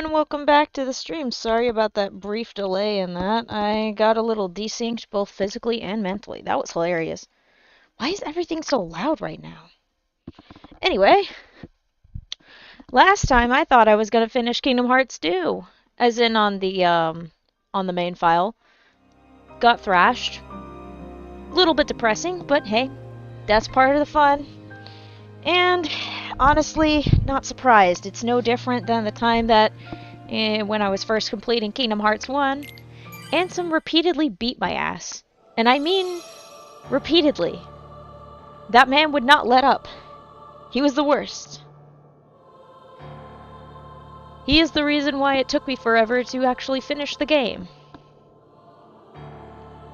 and welcome back to the stream. Sorry about that brief delay in that. I got a little desynced both physically and mentally. That was hilarious. Why is everything so loud right now? Anyway, last time I thought I was gonna finish Kingdom Hearts 2, as in on the main file. Got thrashed. Little bit depressing, but hey, that's part of the fun. And honestly, not surprised. It's no different than the time that when I was first completing Kingdom Hearts 1, Ansem repeatedly beat my ass. And I mean repeatedly. That man would not let up. He was the worst. He is the reason why it took me forever to actually finish the game.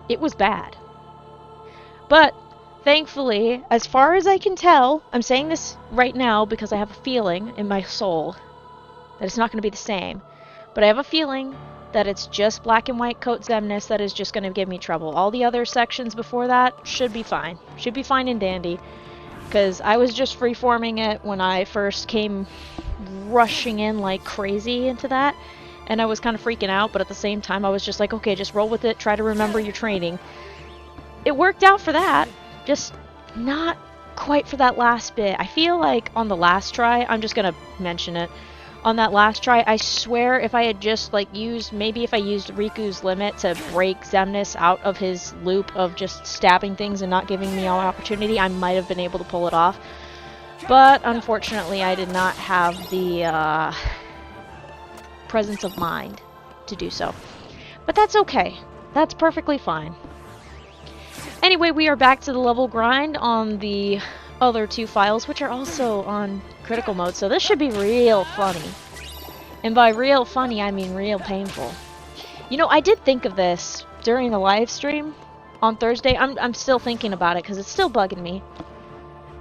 It was bad. But thankfully, as far as I can tell, I'm saying this right now because I have a feeling in my soul that it's not going to be the same. But I have a feeling that it's just Black and White Coat Xemnas that is just going to give me trouble. All the other sections before that should be fine. Should be fine and dandy. Because I was just freeforming it when I first came rushing in like crazy into that. And I was kind of freaking out, but at the same time I was just like, okay, just roll with it, try to remember your training. It worked out for that, just not quite for that last bit. I feel like on the last try, I'm just gonna mention it, on that last try, I swear if I had just like maybe if I used Riku's limit to break Xemnas out of his loop of just stabbing things and not giving me an opportunity, I might have been able to pull it off. But unfortunately, I did not have the presence of mind to do so. But that's okay. That's perfectly fine. Anyway, we are back to the level grind on the other two files, which are also on critical mode, so this should be real funny. And by real funny, I mean real painful. You know, I did think of this during the live stream on Thursday. I'm still thinking about it because it's still bugging me.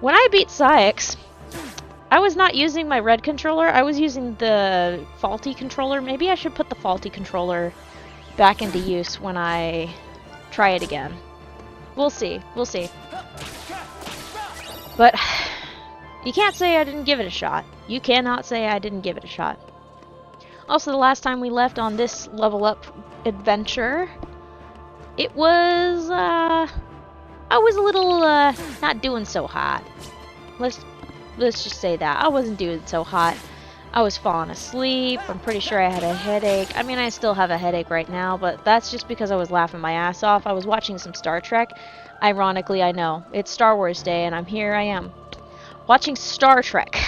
When I beat Saix, I was not using my red controller, I was using the faulty controller. Maybe I should put the faulty controller back into use when I try it again. We'll see. We'll see. But you can't say I didn't give it a shot. You cannot say I didn't give it a shot. Also, the last time we left on this level up adventure, it was, I was a little, not doing so hot. Let's just say that. I wasn't doing so hot. I was falling asleep. I'm pretty sure I had a headache. I mean, I still have a headache right now, but that's just because I was laughing my ass off. I was watching some Star Trek. Ironically, I know. It's Star Wars Day, and here I am. Watching Star Trek.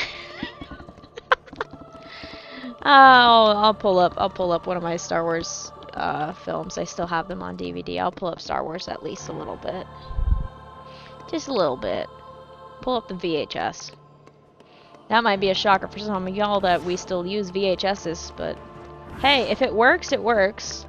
I'll pull up one of my Star Wars films. I still have them on DVD. I'll pull up Star Wars at least a little bit. Just a little bit. Pull up the VHS. That might be a shocker for some of y'all that we still use VHSs, but hey, if it works, it works.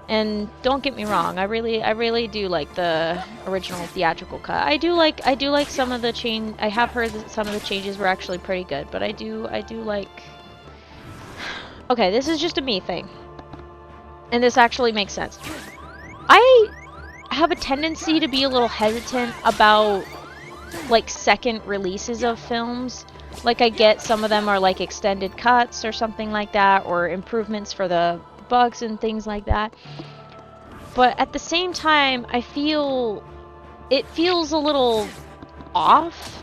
And don't get me wrong, I really do like the original theatrical cut. I do like some of the change. I have heard that some of the changes were actually pretty good, but I do like. Okay, this is just a me thing, and this actually makes sense. I have a tendency to be a little hesitant about like second releases of films. Like I get some of them are like extended cuts or something like that, or improvements for the bugs and things like that. But at the same time, I feel it feels a little off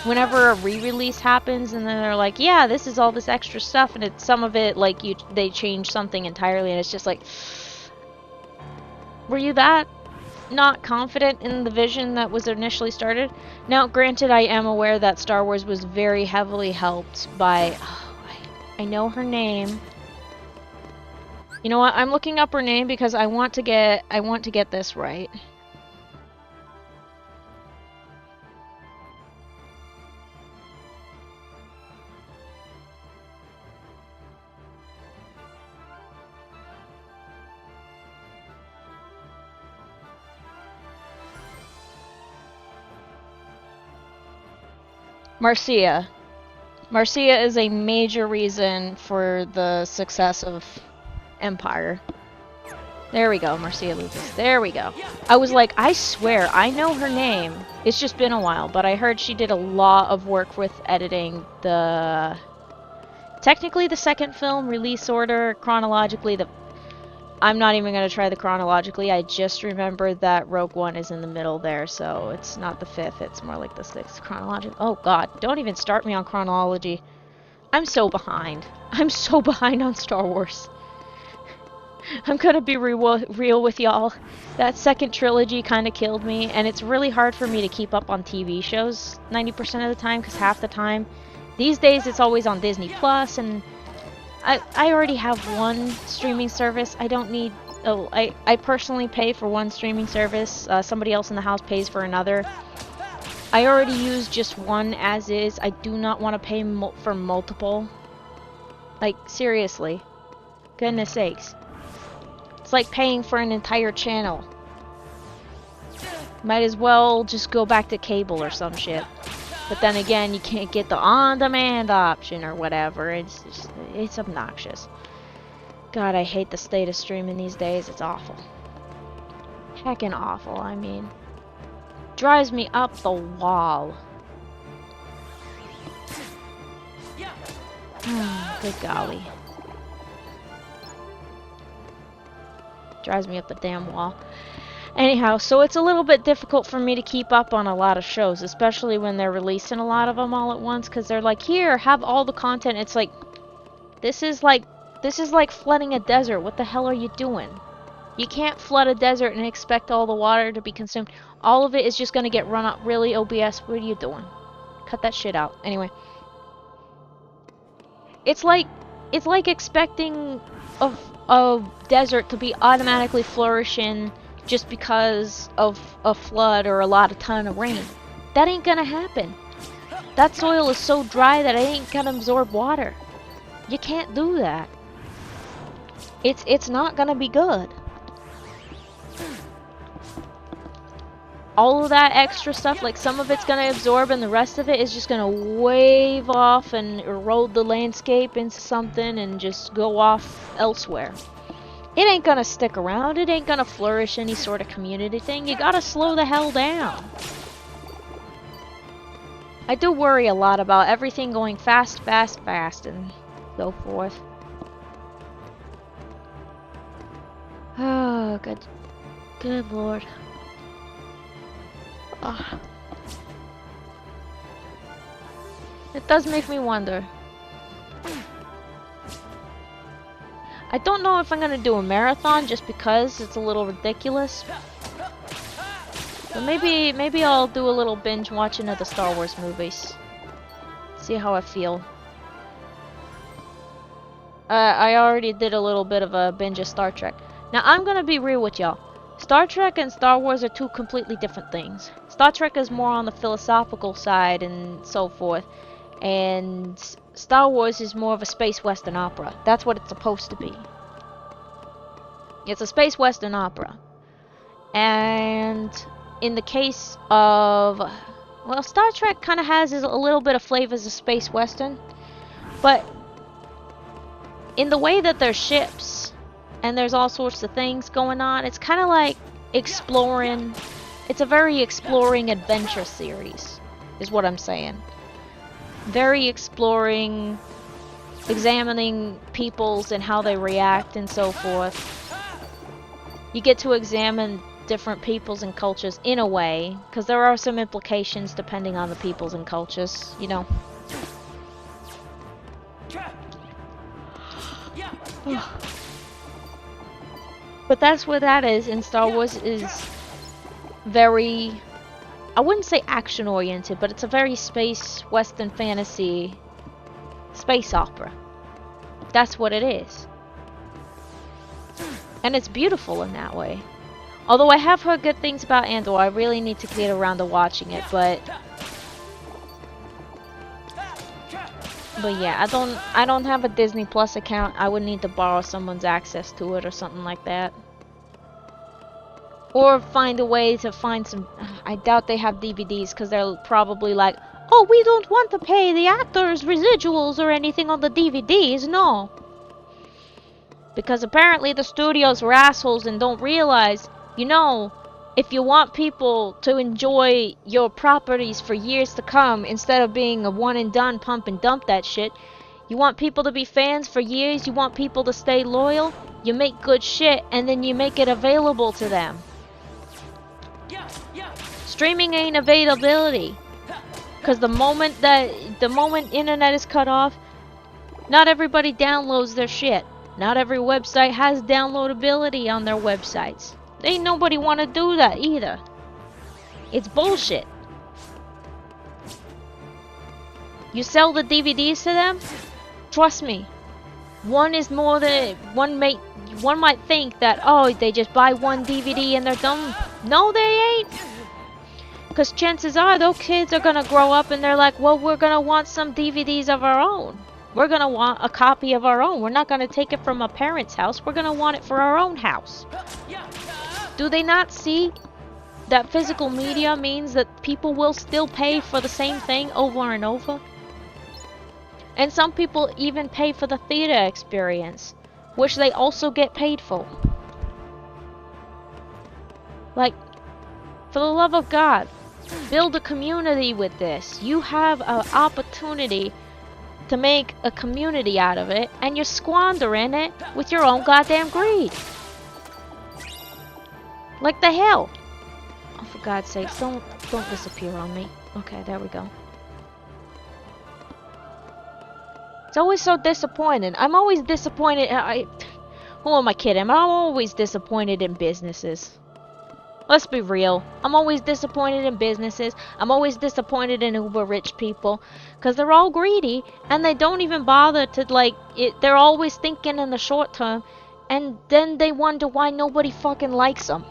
whenever a re-release happens and then they're like, yeah, this is all this extra stuff, and it's some of it like they change something entirely, and it's just like, were you that not confident in the vision that was initially started? Now, granted, I am aware that Star Wars was very heavily helped by, I know her name. You know what? I'm looking up her name because I want to get this right. Marcia. Marcia is a major reason for the success of Empire. There we go, Marcia Lucas. There we go. I was like, I swear, I know her name. It's just been a while, but I heard she did a lot of work with editing the Technically, the second film, release order, chronologically, I'm not even going to try the chronologically. I just remember that Rogue One is in the middle there, so it's not the 5th. It's more like the 6th chronological. Oh, God. Don't even start me on chronology. I'm so behind. I'm so behind on Star Wars. I'm going to be real with y'all. That second trilogy kind of killed me, and it's really hard for me to keep up on TV shows 90% of the time, because half the time, these days it's always on Disney Plus, and I already have one streaming service. I don't need... Oh, I personally pay for one streaming service. Somebody else in the house pays for another. I already use just one as is. I do not want to pay for multiple. Like, seriously. Goodness sakes. It's like paying for an entire channel. Might as well just go back to cable or some shit. But then again, you can't get the on-demand option or whatever. It's obnoxious. God, I hate the state of streaming these days. It's awful. Heckin' awful, I mean. Drives me up the wall. Good golly. Drives me up the damn wall. Anyhow, so it's a little bit difficult for me to keep up on a lot of shows, especially when they're releasing a lot of them all at once, because they're like, here, have all the content. It's like, this is like flooding a desert. What the hell are you doing? You can't flood a desert and expect all the water to be consumed. All of it is just going to get run up. Really, OBS, what are you doing? Cut that shit out. Anyway. It's like expecting a desert to be automatically flourishing just because of a flood or a ton of rain. That ain't gonna happen. That soil is so dry that it ain't gonna absorb water. You can't do that. It's not gonna be good. All of that extra stuff, like some of it's gonna absorb and the rest of it is just gonna wave off and erode the landscape into something and just go off elsewhere. It ain't gonna stick around. It ain't gonna flourish any sort of community thing. You gotta slow the hell down. I do worry a lot about everything going fast, and so forth. Oh, good lord. Oh. It does make me wonder. I don't know if I'm gonna do a marathon just because it's a little ridiculous. But maybe I'll do a little binge watching of the Star Wars movies. See how I feel. I already did a little bit of a binge of Star Trek. Now I'm gonna be real with y'all. Star Trek and Star Wars are two completely different things. Star Trek is more on the philosophical side and so forth. And Star Wars is more of a space western opera. That's what it's supposed to be. It's a space western opera. And in the case of... Well, Star Trek kind of has a little bit of flavor as a space western. But in the way that there's ships and there's all sorts of things going on, it's kind of like exploring... It's a very exploring adventure series, is what I'm saying. Very exploring, examining peoples and how they react and so forth. You get to examine different peoples and cultures in a way, because there are some implications depending on the peoples and cultures, you know. But that's what that is, and Star Wars is very... I wouldn't say action-oriented, but it's a very space, western fantasy, space opera. That's what it is. And it's beautiful in that way. Although I have heard good things about Andor, I really need to get around to watching it, but yeah, I don't have a Disney Plus account. I would need to borrow someone's access to it or something like that. Or find a way to find some... I doubt they have DVDs because they're probably like, oh, we don't want to pay the actors residuals or anything on the DVDs, no. Because apparently the studios were assholes and don't realize, you know, if you want people to enjoy your properties for years to come, instead of being a one and done pump and dump that shit, You want people to be fans for years? You want people to stay loyal? You make good shit and then you make it available to them. Streaming ain't availability. Because the moment internet is cut off, not everybody downloads their shit. Not every website has downloadability on their websites. Ain't nobody want to do that either. It's bullshit. You sell the DVDs to them? Trust me. One might think that, oh, they just buy one DVD and they're done. No, they ain't. Because chances are those kids are going to grow up and they're like, well, we're going to want some DVDs of our own. We're going to want a copy of our own. We're not going to take it from a parent's house. We're going to want it for our own house. Do they not see that physical media means that people will still pay for the same thing over and over? And some people even pay for the theater experience, which they also get paid for. Like, for the love of God, build a community with this. You have an opportunity to make a community out of it, and you're squandering it with your own goddamn greed. Like the hell? Oh, for God's sakes, don't disappear on me. Okay, there we go. It's always so disappointing. I'm always disappointed. Who am I kidding? I'm always disappointed in businesses. Let's be real. I'm always disappointed in businesses. I'm always disappointed in uber rich people. Because they're all greedy. And they don't even bother to, like, they're always thinking in the short term. And then they wonder why nobody fucking likes them.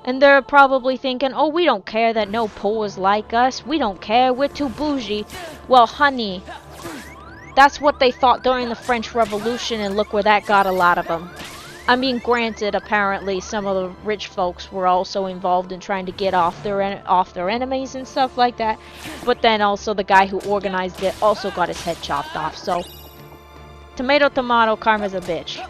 And they're probably thinking, oh, we don't care that no poors like us. We don't care. We're too bougie. Well, honey, that's what they thought during the French Revolution, and look where that got a lot of them. I mean, granted, apparently some of the rich folks were also involved in trying to get off their enemies and stuff like that. But then also the guy who organized it also got his head chopped off. So, tomato, tomato, karma's a bitch.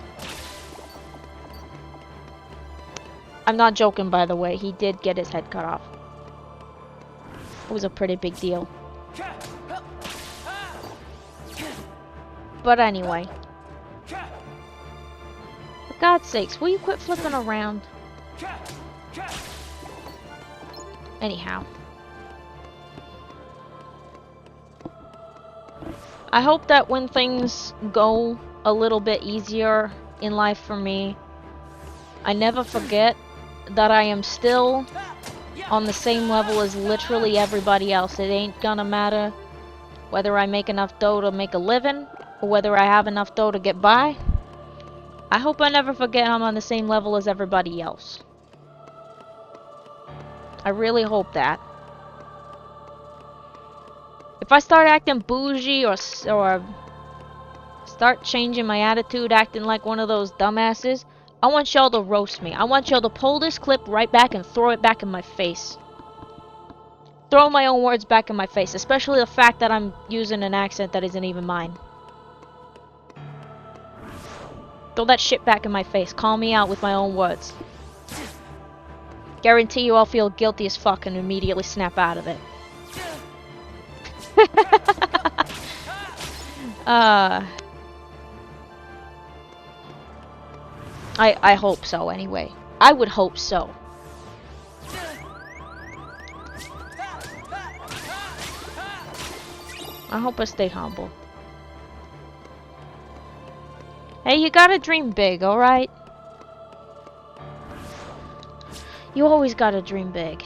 I'm not joking, by the way. He did get his head cut off. It was a pretty big deal. But anyway. For God's sakes, will you quit flipping around? Anyhow. I hope that when things go a little bit easier in life for me, I never forget that I am still on the same level as literally everybody else. It ain't gonna matter whether I make enough dough to make a living or whether I have enough dough to get by. I hope I never forget I'm on the same level as everybody else. I really hope that. If I start acting bougie or start changing my attitude, acting like one of those dumbasses, I want y'all to roast me. I want y'all to pull this clip right back and throw it back in my face. Throw my own words back in my face, especially the fact that I'm using an accent that isn't even mine. Throw that shit back in my face. Call me out with my own words. Guarantee you I'll feel guilty as fuck and immediately snap out of it. I hope so, anyway. I would hope so. I hope I stay humble. Hey, you gotta dream big, alright? You always gotta dream big.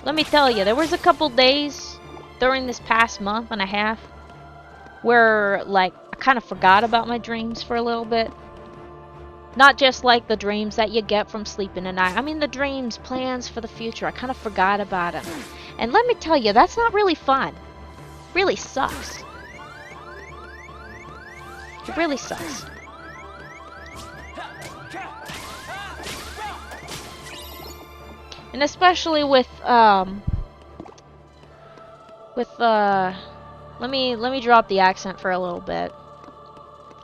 Let me tell you, there was a couple days during this past month and a half where, like, I kind of forgot about my dreams for a little bit. Not just like the dreams that you get from sleeping at night. I mean the dreams, plans for the future. I kind of forgot about them. And let me tell you, that's not really fun. It really sucks. It really sucks. And especially with let me drop the accent for a little bit.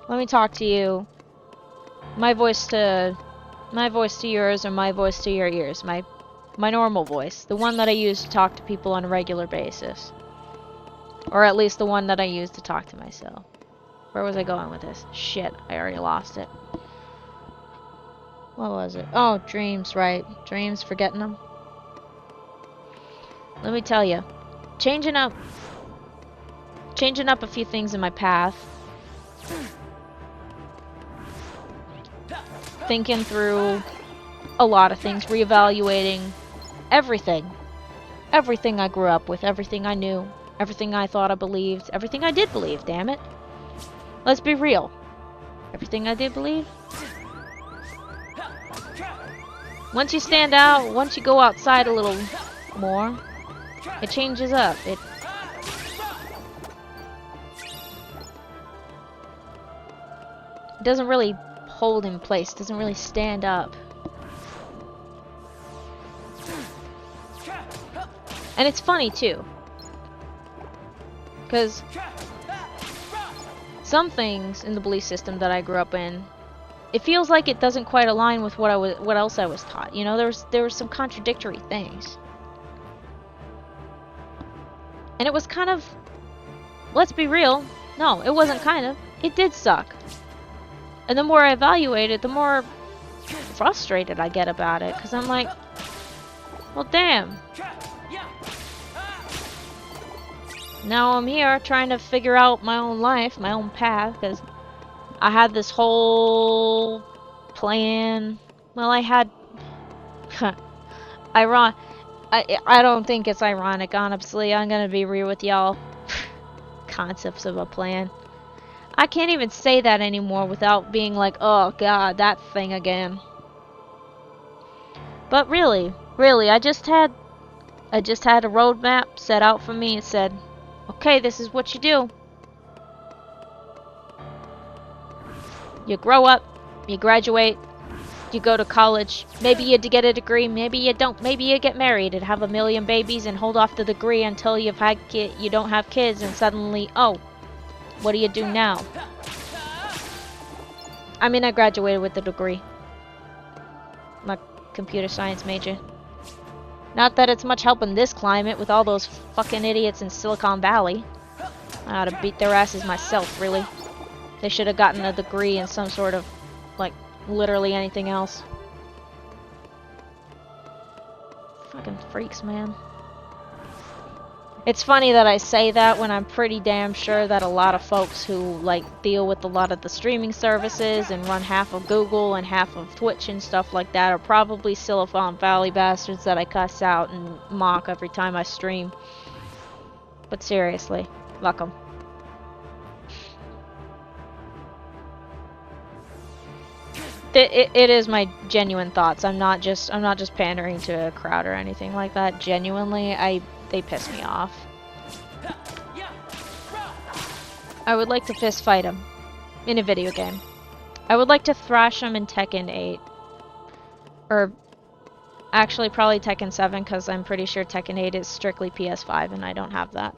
Let me talk to you. My voice to yours, or my voice to your ears. My My normal voice. The one that I use to talk to people on a regular basis. Or at least the one that I use to talk to myself. Where was I going with this? Shit, I already lost it. What was it? Oh, dreams, right. Dreams, forgetting them. Let me tell you. Changing up a few things in my path. Thinking through a lot of things. Reevaluating everything. Everything I grew up with. Everything I knew. Everything I thought I believed. Everything I did believe, damn it. Let's be real. Everything I did believe. Once you stand out, once you go outside a little more, it changes up. It doesn't really hold in place. Doesn't really stand up. And it's funny too. Because some things in the belief system that I grew up in, it feels like it doesn't quite align with what else I was taught. You know, there were some contradictory things. And it was kind of, let's be real, no, it wasn't kind of, it did suck. And the more I evaluate it, the more frustrated I get about it, because I'm like, well damn. Now I'm here trying to figure out my own life, my own path, because I had this whole plan. Well, I had... I don't think it's ironic, honestly. I'm gonna be real with y'all. Concepts of a plan. I can't even say that anymore without being like, oh god, that thing again. But really, I just had a roadmap set out for me and said, okay, this is what you do. You grow up, you graduate, you go to college, maybe you get a degree, maybe you don't, maybe you get married and have a million babies and hold off the degree until you don't have kids, and suddenly, oh, what do you do now? I mean, I graduated with a degree. I'm a computer science major. Not that it's much help in this climate with all those fucking idiots in Silicon Valley. I ought to beat their asses myself, really. They should have gotten a degree in some sort of, like, literally anything else. Fucking freaks, man. It's funny that I say that when I'm pretty damn sure that a lot of folks who, like, deal with a lot of the streaming services and run half of Google and half of Twitch and stuff like that are probably Silicon Valley bastards that I cuss out and mock every time I stream. But seriously, fuck 'em. It is my genuine thoughts. I'm not just pandering to a crowd or anything like that. Genuinely, they piss me off. I would like to fist fight them in a video game. I would like to thrash them in Tekken 8. Or actually probably Tekken 7, because I'm pretty sure Tekken 8 is strictly PS5 and I don't have that.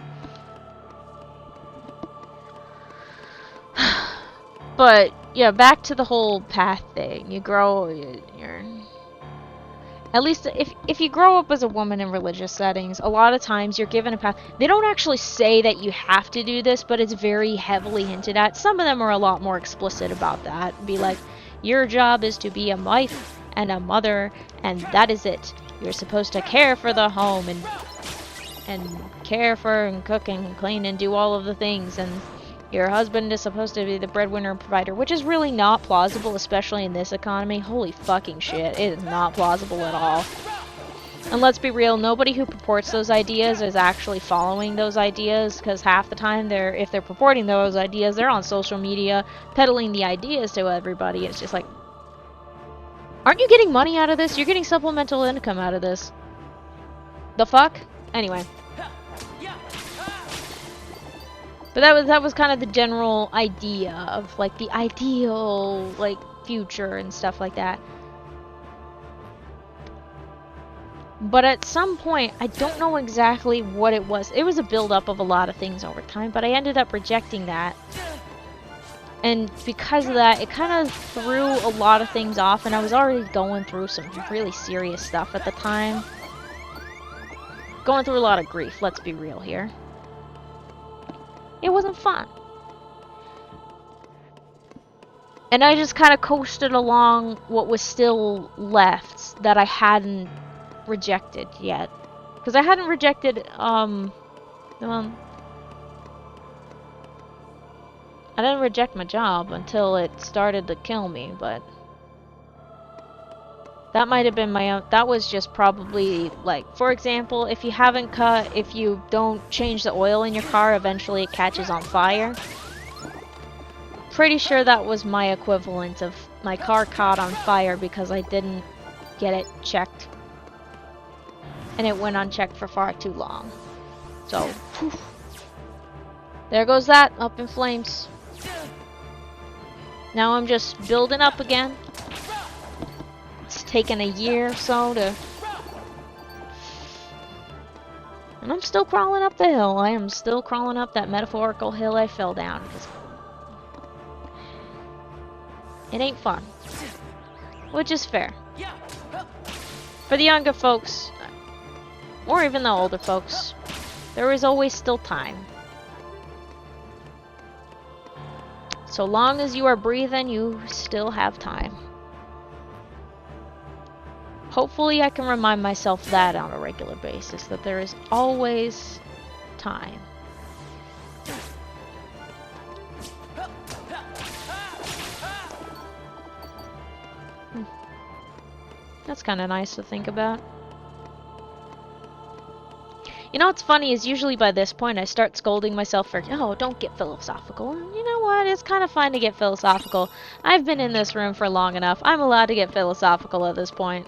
But yeah, back to the whole path thing. You grow, you're... At least if you grow up as a woman in religious settings, a lot of times you're given a path. They don't actually say that you have to do this, but it's very heavily hinted at. Some of them are a lot more explicit about that. Be like, your job is to be a wife and a mother, and that is it. You're supposed to care for the home and care for and cook and clean and do all of the things, and your husband is supposed to be the breadwinner and provider, which is really not plausible, especially in this economy. Holy fucking shit, it is not plausible at all. And let's be real, nobody who purports those ideas is actually following those ideas, because half the time if they're purporting those ideas, they're on social media peddling the ideas to everybody. It's just like, aren't you getting money out of this? You're getting supplemental income out of this. The fuck? Anyway. But that was kind of the general idea of, like, the ideal, like, future and stuff like that. But at some point, I don't know exactly what it was. It was a build-up of a lot of things over time, but I ended up rejecting that. And because of that, it kind of threw a lot of things off, and I was already going through some really serious stuff at the time. going through a lot of grief, let's be real here. It wasn't fun. And I just kind of coasted along what was still left that I hadn't rejected yet. Because I hadn't rejected, I didn't reject my job until it started to kill me, but that might have been my own. That was just probably, like, for example, if you don't change the oil in your car, eventually it catches on fire. Pretty sure that was my equivalent of my car caught on fire because I didn't get it checked. And it went unchecked for far too long. So, whew. There goes that, up in flames. Now I'm just building up again. It's taken a year or so to... And I'm still crawling up the hill. I am still crawling up that metaphorical hill I fell down. Because it ain't fun. Which is fair. For the younger folks, or even the older folks, there is always still time. So long as you are breathing, you still have time. Hopefully I can remind myself that on a regular basis, that there is always time. That's kind of nice to think about. You know what's funny is usually by this point I start scolding myself for, oh, don't get philosophical. And you know what? It's kind of fun to get philosophical. I've been in this room for long enough. I'm allowed to get philosophical at this point.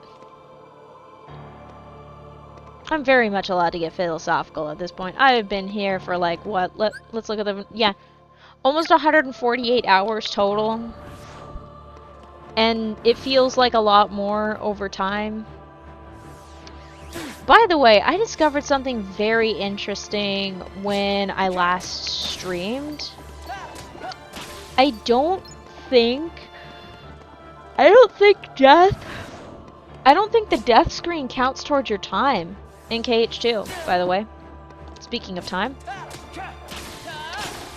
I'm very much allowed to get philosophical at this point. I've been here for like, what? Let's look at the... Yeah. Almost 148 hours total. And it feels like a lot more over time. By the way, I discovered something very interesting when I last streamed. I don't think the death screen counts towards your time in KH2, by the way. Speaking of time.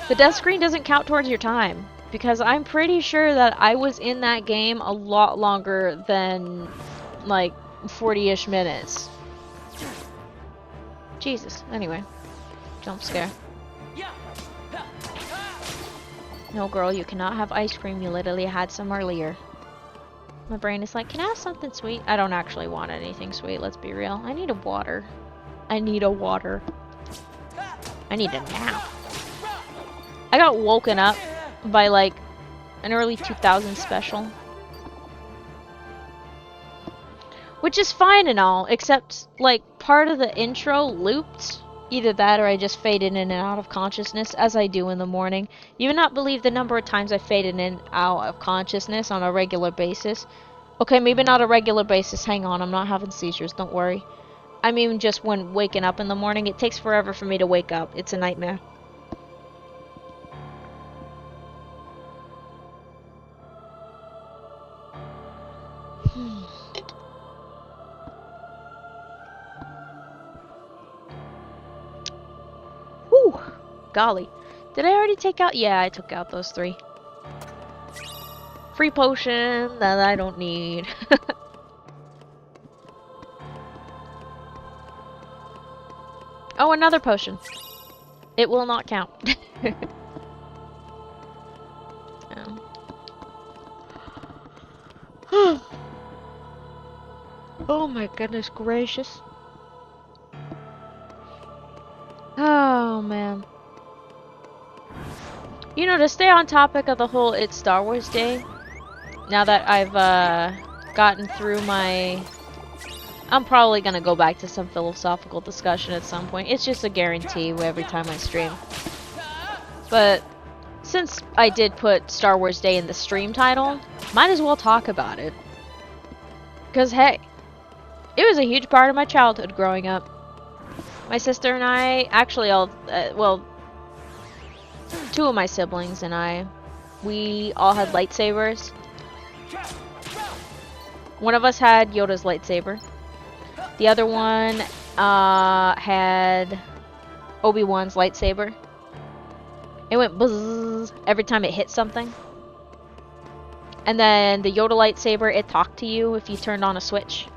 The death screen doesn't count towards your time. Because I'm pretty sure that I was in that game a lot longer than, like, 40-ish minutes. Jesus. Anyway. Jump scare. No, girl, you cannot have ice cream. You literally had some earlier. My brain is like, can I have something sweet? I don't actually want anything sweet, let's be real. I need a water. I need a water. I need a nap. I got woken up by like an early 2000s special. Which is fine and all, except like part of the intro looped. Either that or I just faded in and out of consciousness as I do in the morning. You would not believe the number of times I faded in and out of consciousness on a regular basis. Okay, maybe not a regular basis. Hang on, I'm not having seizures, don't worry. I mean just when waking up in the morning. It takes forever for me to wake up. It's a nightmare. Whew. Golly. Did I already take out? Yeah, I took out those 3. Free potion that I don't need. Oh, another potion. It will not count. Oh my goodness gracious. Oh man. You know, to stay on topic of the whole It's Star Wars Day, now that I've gotten through my... I'm probably gonna go back to some philosophical discussion at some point. It's just a guarantee every time I stream. But since I did put Star Wars Day in the stream title, might as well talk about it. Because hey, it was a huge part of my childhood growing up. My sister and I, actually well, 2 of my siblings and I, we all had lightsabers. One of us had Yoda's lightsaber. The other one had Obi-Wan's lightsaber. It went buzz every time it hit something. And then the Yoda lightsaber, it talked to you if you turned on a switch.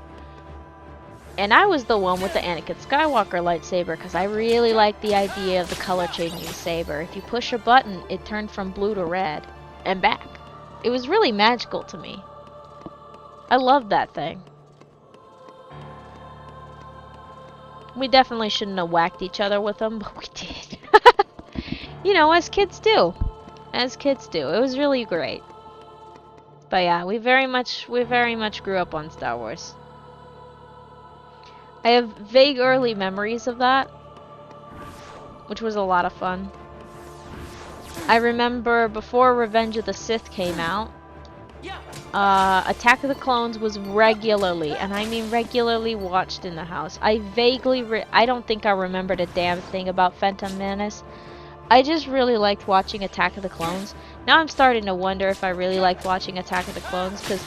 And I was the one with the Anakin Skywalker lightsaber because I really liked the idea of the color changing saber. If you push a button, it turned from blue to red and back. It was really magical to me. I loved that thing. We definitely shouldn't have whacked each other with them, but we did. You know, as kids do. As kids do. It was really great. But yeah, we very much grew up on Star Wars. I have vague early memories of that, which was a lot of fun. I remember before Revenge of the Sith came out, Attack of the Clones was regularly, and I mean regularly, watched in the house. I don't think I remembered a damn thing about Phantom Menace. I just really liked watching Attack of the Clones. Now I'm starting to wonder if I really liked watching Attack of the Clones because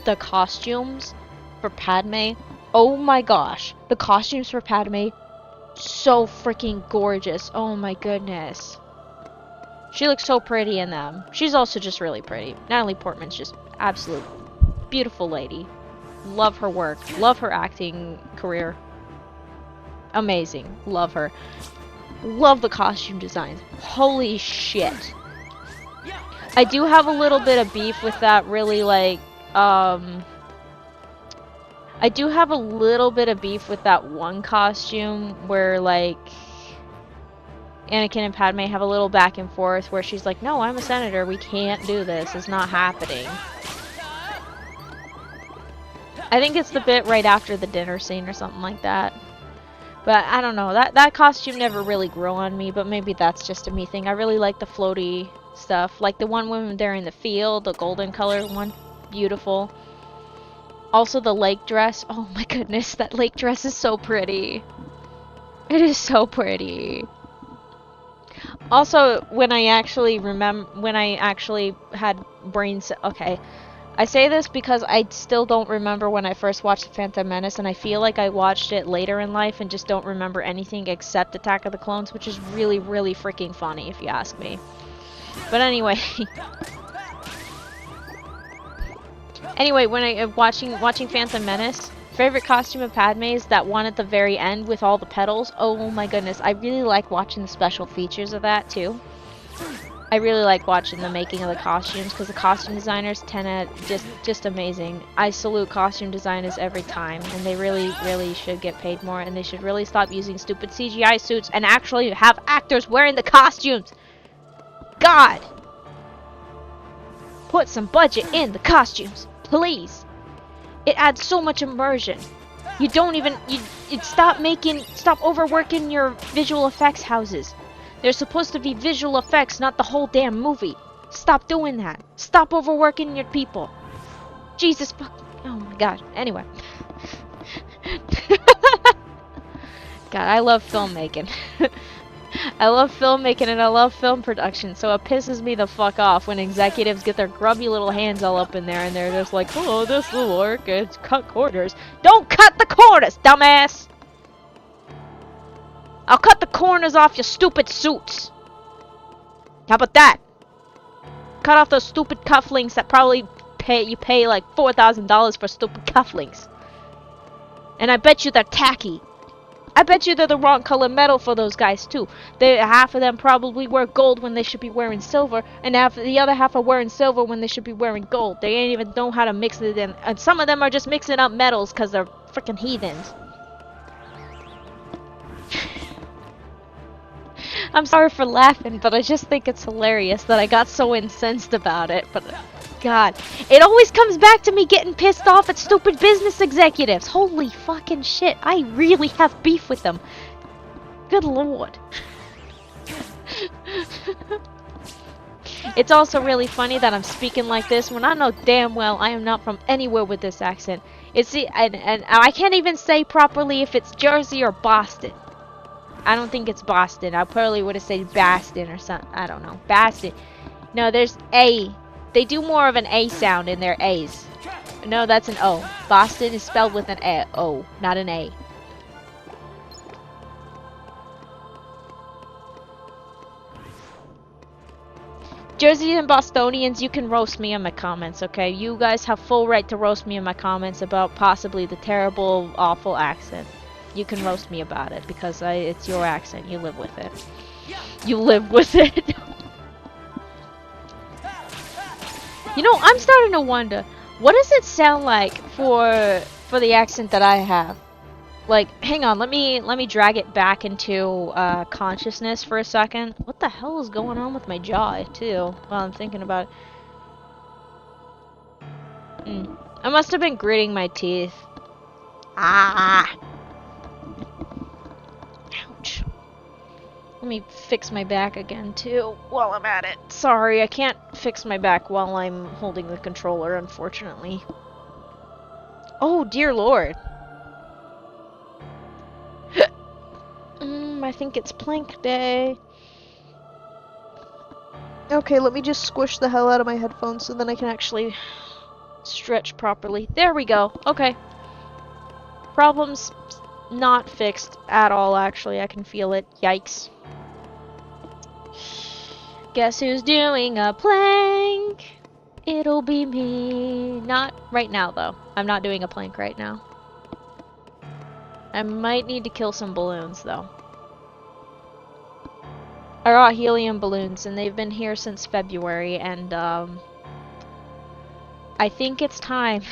the costumes for Padme, oh my gosh, the costumes for Padme, so freaking gorgeous. Oh my goodness. She looks so pretty in them. She's also just really pretty. Natalie Portman's just absolute beautiful lady. Love her work. Love her acting career. Amazing. Love her. Love the costume designs. Holy shit. I do have a little bit of beef with that really, like, I do have a little bit of beef with that one costume where, like, Anakin and Padme have a little back and forth where she's like, no, I'm a senator, we can't do this, it's not happening. I think it's the bit right after the dinner scene or something like that. But I don't know, that costume never really grew on me, but maybe that's just a me thing. I really like the floaty stuff, like the one when they're in the field, the golden colored one, beautiful. Also the lake dress, oh my goodness, that lake dress is so pretty. It is so pretty. Also, when I actually had brains, okay, I say this because I still don't remember when I first watched The Phantom Menace, and I feel like I watched it later in life and just don't remember anything except Attack of the Clones, which is really, really freaking funny if you ask me. But anyway, when I watching Phantom Menace, favorite costume of Padme's, that one at the very end with all the petals. Oh my goodness, I really like watching the special features of that too. I really like watching the making of the costumes because the costume designers tend to just amazing. I salute costume designers every time, and they really, really should get paid more, and they should really stop using stupid CGI suits and actually have actors wearing the costumes. God! Put some budget in the costumes, please. It adds so much immersion. You don't even, stop overworking your visual effects houses. They're supposed to be visual effects, not the whole damn movie. Stop doing that. Stop overworking your people. Jesus fuck. Oh my god. Anyway. God, I love filmmaking. I love filmmaking and I love film production, so it pisses me the fuck off when executives get their grubby little hands all up in there and they're just like, oh, this will work, it's cut corners. Don't cut the corners, dumbass! I'll cut the corners off your stupid suits. How about that? Cut off those stupid cufflinks that probably you pay like $4,000 for stupid cufflinks. And I bet you they're tacky. I bet you they're the wrong color metal for those guys too. Half of them probably wear gold when they should be wearing silver, and the other half are wearing silver when they should be wearing gold. They ain't even know how to mix it in, and some of them are just mixing up metals because they're freaking heathens. I'm sorry for laughing, but I just think it's hilarious that I got so incensed about it. But God, it always comes back to me getting pissed off at stupid business executives. Holy fucking shit, I really have beef with them. Good lord. It's also really funny that I'm speaking like this when I know damn well I am not from anywhere with this accent. And I can't even say properly if it's Jersey or Boston. I don't think it's Boston. I probably would have said Baston or something. I don't know. Baston. No, there's A They do more of an A sound in their A's. No, that's an O. Boston is spelled with an A. O, not an A. Jersey and Bostonians, you can roast me in my comments, okay? You guys have full right to roast me in my comments about possibly the terrible, awful accent. You can roast me about it because it's your accent. You live with it. You live with it. You know, I'm starting to wonder, what does it sound like for the accent that I have? Like, hang on, let me drag it back into consciousness for a second. What the hell is going on with my jaw, too, while I'm thinking about it? I must have been gritting my teeth. Ah! Ouch. Let me fix my back again, too, while I'm at it. Sorry, I can't fix my back while I'm holding the controller, unfortunately. Oh, dear lord. I think it's plank day. Okay, let me just squish the hell out of my headphones so then I can actually stretch properly. There we go. Okay. Problems not fixed at all, actually. I can feel it. Yikes. Guess who's doing a plank? It'll be me. Not right now, though. I'm not doing a plank right now. I might need to kill some balloons, though. I got helium balloons, and they've been here since February, and, I think it's time.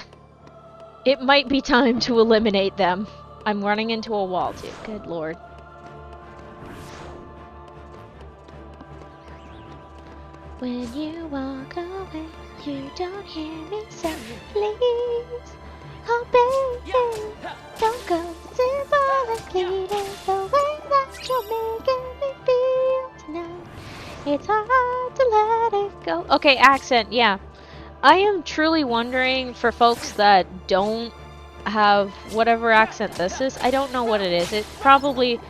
It might be time to eliminate them. I'm running into a wall, too. Good lord. When you walk away, you don't hear me say, please, oh baby, don't go symbolically the way that you're making me feel tonight. It's hard to let it go. Okay, accent, yeah. I am truly wondering, for folks that don't have whatever accent this is, I don't know what it is. It probably,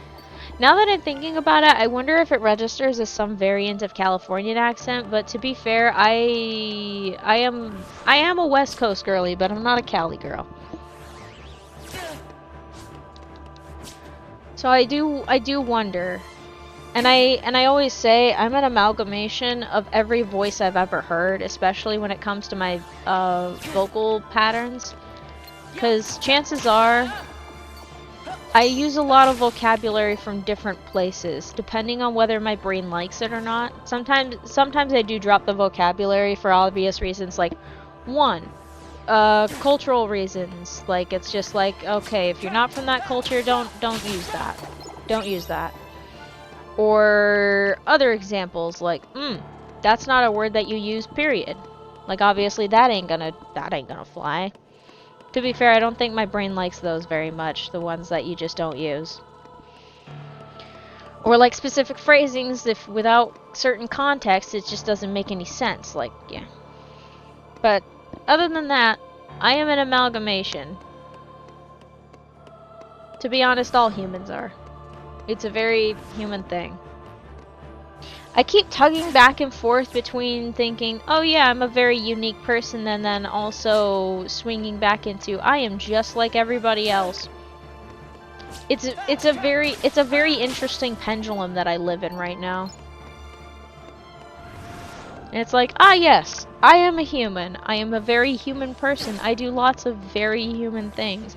now that I'm thinking about it, I wonder if it registers as some variant of Californian accent, but to be fair, I am a West Coast girly, but I'm not a Cali girl. So I do wonder. And I always say I'm an amalgamation of every voice I've ever heard, especially when it comes to my vocal patterns. Because chances are, I use a lot of vocabulary from different places, depending on whether my brain likes it or not. Sometimes I do drop the vocabulary for obvious reasons, like, one, cultural reasons. Like, it's just like, okay, if you're not from that culture, don't use that. Don't use that. Or other examples like, that's not a word that you use, period. Like, obviously that ain't gonna fly. To be fair, I don't think my brain likes those very much, the ones that you just don't use. Or like specific phrasings, if without certain context, it just doesn't make any sense, like, yeah. But other than that, I am an amalgamation. To be honest, all humans are. It's a very human thing. I keep tugging back and forth between thinking, oh yeah, I'm a very unique person, and then also swinging back into, I am just like everybody else. It's a very interesting pendulum that I live in right now. And it's like, ah yes, I am a human. I am a very human person. I do lots of very human things.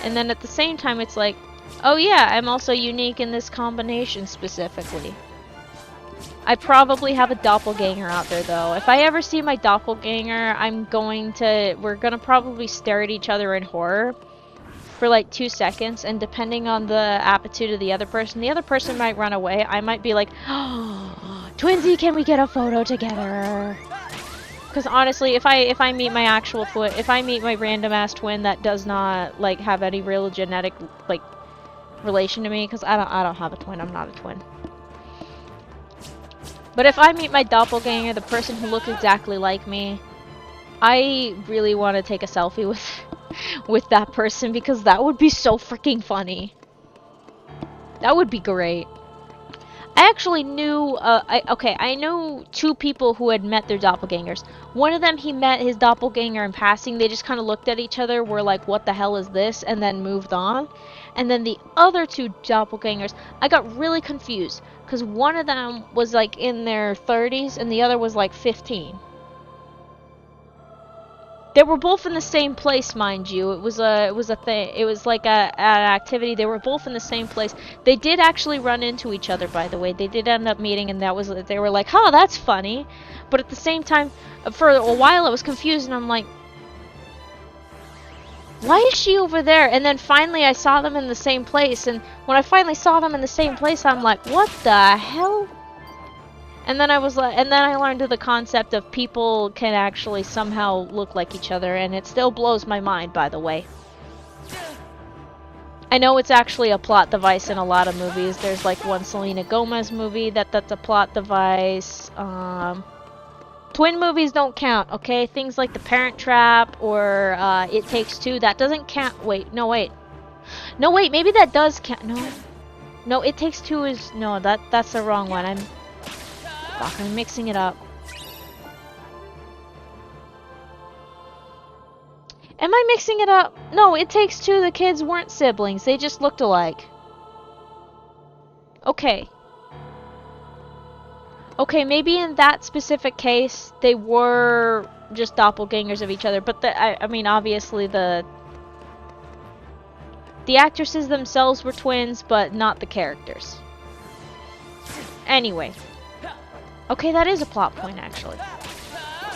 And then at the same time, it's like, oh yeah, I'm also unique in this combination specifically. I probably have a doppelganger out there though. If I ever see my doppelganger, we're gonna probably stare at each other in horror for like 2 seconds, and depending on the aptitude of the other person might run away. I might be like, oh, Twinsy, can we get a photo together? Because honestly, if I meet my actual twin, if I meet my random ass twin that does not like have any real genetic like relation to me, because I don't have a twin, I'm not a twin. But if I meet my doppelganger, the person who looks exactly like me, I really want to take a selfie with that person, because that would be so freaking funny. That would be great. I actually knew, I know two people who had met their doppelgangers. One of them, he met his doppelganger in passing. They just kind of looked at each other, were like, what the hell is this? And then moved on. And then the other two doppelgangers, I got really confused. Because one of them was like in their 30s and the other was like 15. They were both in the same place, mind you. It was a thing. It was like an activity. They were both in the same place. They did actually run into each other, by the way. They did end up meeting, and they were like, "Huh, that's funny." But at the same time, for a while, I was confused, and I'm like, "Why is she over there?" And then finally, I saw them in the same place. And when I finally saw them in the same place, I'm like, "What the hell?" And then I was like, and then I learned the concept of people can actually somehow look like each other, and it still blows my mind, by the way. I know it's actually a plot device in a lot of movies. There's like one Selena Gomez movie that's a plot device. Twin movies don't count, okay? Things like The Parent Trap or It Takes Two, that doesn't count. Wait, no, wait. No, wait, maybe that does count. No. No, It Takes Two is, no, that's the wrong one. Fuck, I'm mixing it up. Am I mixing it up? No, It Takes Two, the kids weren't siblings. They just looked alike. Okay. Okay, maybe in that specific case, they were just doppelgangers of each other. But, I mean, obviously the actresses themselves were twins, but not the characters. Anyway. Okay, that is a plot point, actually.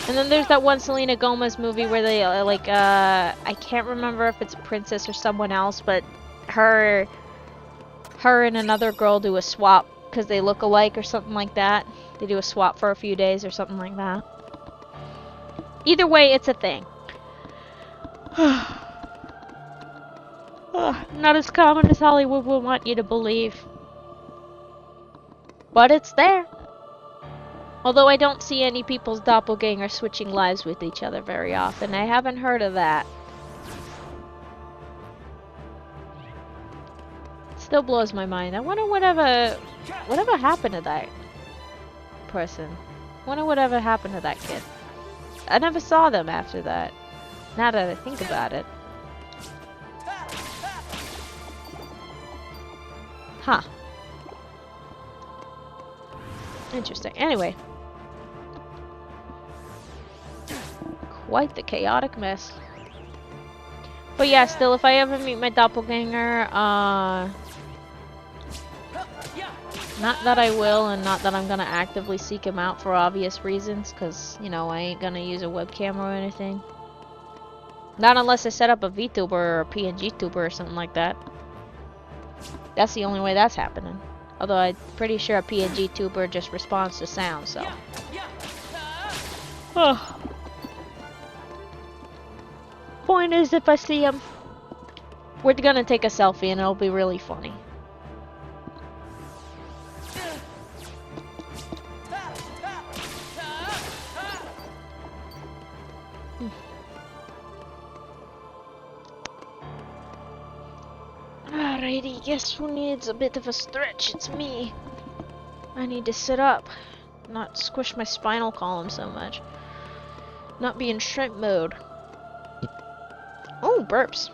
And then there's that one Selena Gomez movie where they, I can't remember if it's a princess or someone else, but her and another girl do a swap because they look alike or something like that. They do a swap for a few days or something like that. Either way, it's a thing. Not as common as Hollywood will want you to believe. But it's there. Although I don't see any people's doppelgangers switching lives with each other very often. I haven't heard of that. It still blows my mind. I wonder whatever happened to that person. I wonder whatever happened to that kid. I never saw them after that. Now that I think about it. Huh. Interesting. Anyway. Quite the chaotic mess. But yeah, still, if I ever meet my doppelganger, not that I will, and not that I'm gonna actively seek him out for obvious reasons, because, you know, I ain't gonna use a webcam or anything. Not unless I set up a VTuber or a PNG tuber or something like that. That's the only way that's happening. Although I'm pretty sure a PNG tuber just responds to sound, so. Oh. Point is, if I see him, we're gonna take a selfie and it'll be really funny. Alrighty, guess who needs a bit of a stretch? It's me. I need to sit up, not squish my spinal column so much. Not be in shrimp mode. Oh, burps.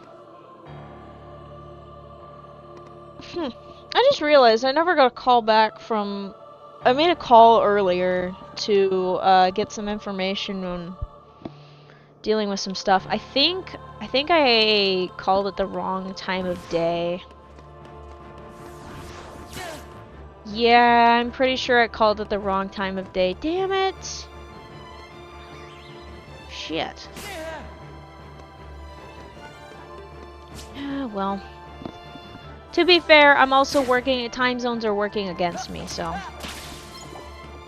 I just realized I never got a call back from... I made a call earlier to get some information on dealing with some stuff. I think I called it the wrong time of day. Yeah, I'm pretty sure I called it the wrong time of day. Damn it! Shit. Well, to be fair, I'm also working, time zones are working against me, so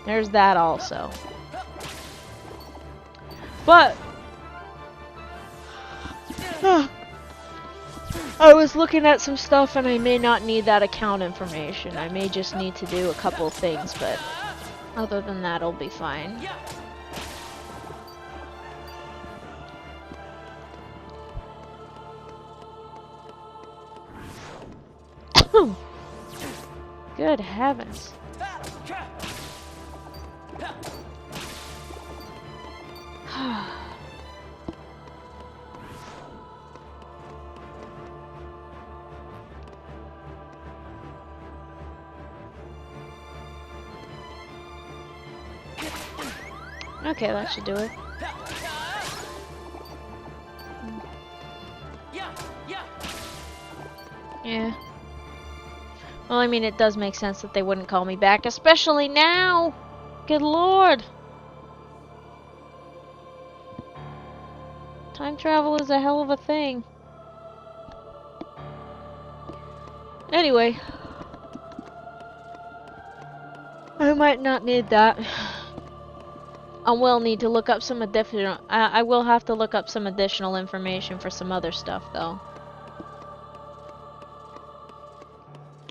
there's that also. But I was looking at some stuff and I may not need that account information. I may just need to do a couple of things, but other than that, I'll be fine. Good heavens. Okay, that should do it. Yeah. Well, I mean, it does make sense that they wouldn't call me back, especially now! Good lord! Time travel is a hell of a thing. Anyway. I might not need that. I will need to look up some additional... I will have to look up some additional information for some other stuff, though.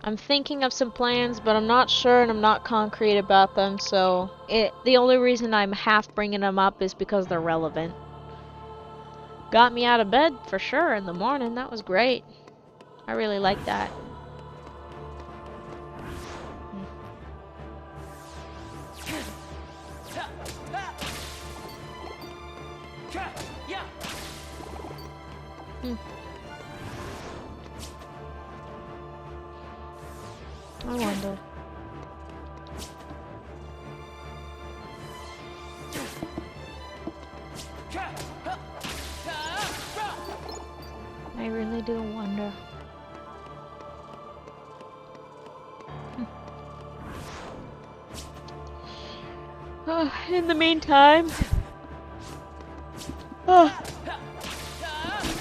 I'm thinking of some plans, but I'm not sure and I'm not concrete about them, so... the only reason I'm half bringing them up is because they're relevant. Got me out of bed, for sure, in the morning. That was great. I really like that. I wonder. I really do wonder. In the meantime,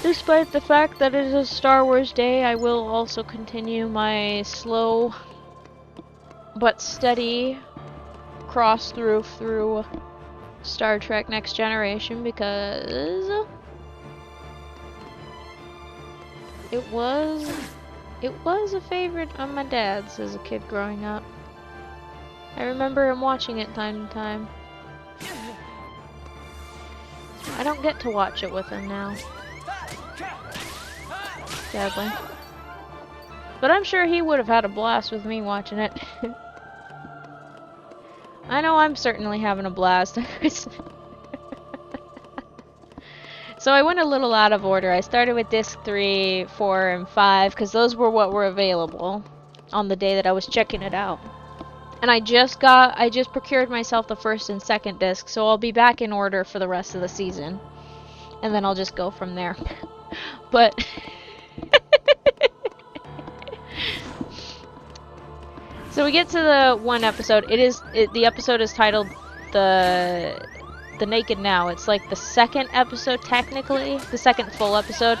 despite the fact that it is a Star Wars day, I will also continue my slow but steady cross through Star Trek Next Generation, because it was a favorite of my dad's as a kid growing up. I remember him watching it time to time. I don't get to watch it with him now, sadly. But I'm sure he would have had a blast with me watching it. I know I'm certainly having a blast. So I went a little out of order. I started with disc 3, 4, and 5, because those were what were available on the day that I was checking it out. And I just procured myself the first and second disc, so I'll be back in order for the rest of the season. And then I'll just go from there. But... So we get to the one episode. The episode is titled The Naked Now. It's like the second episode technically, the second full episode.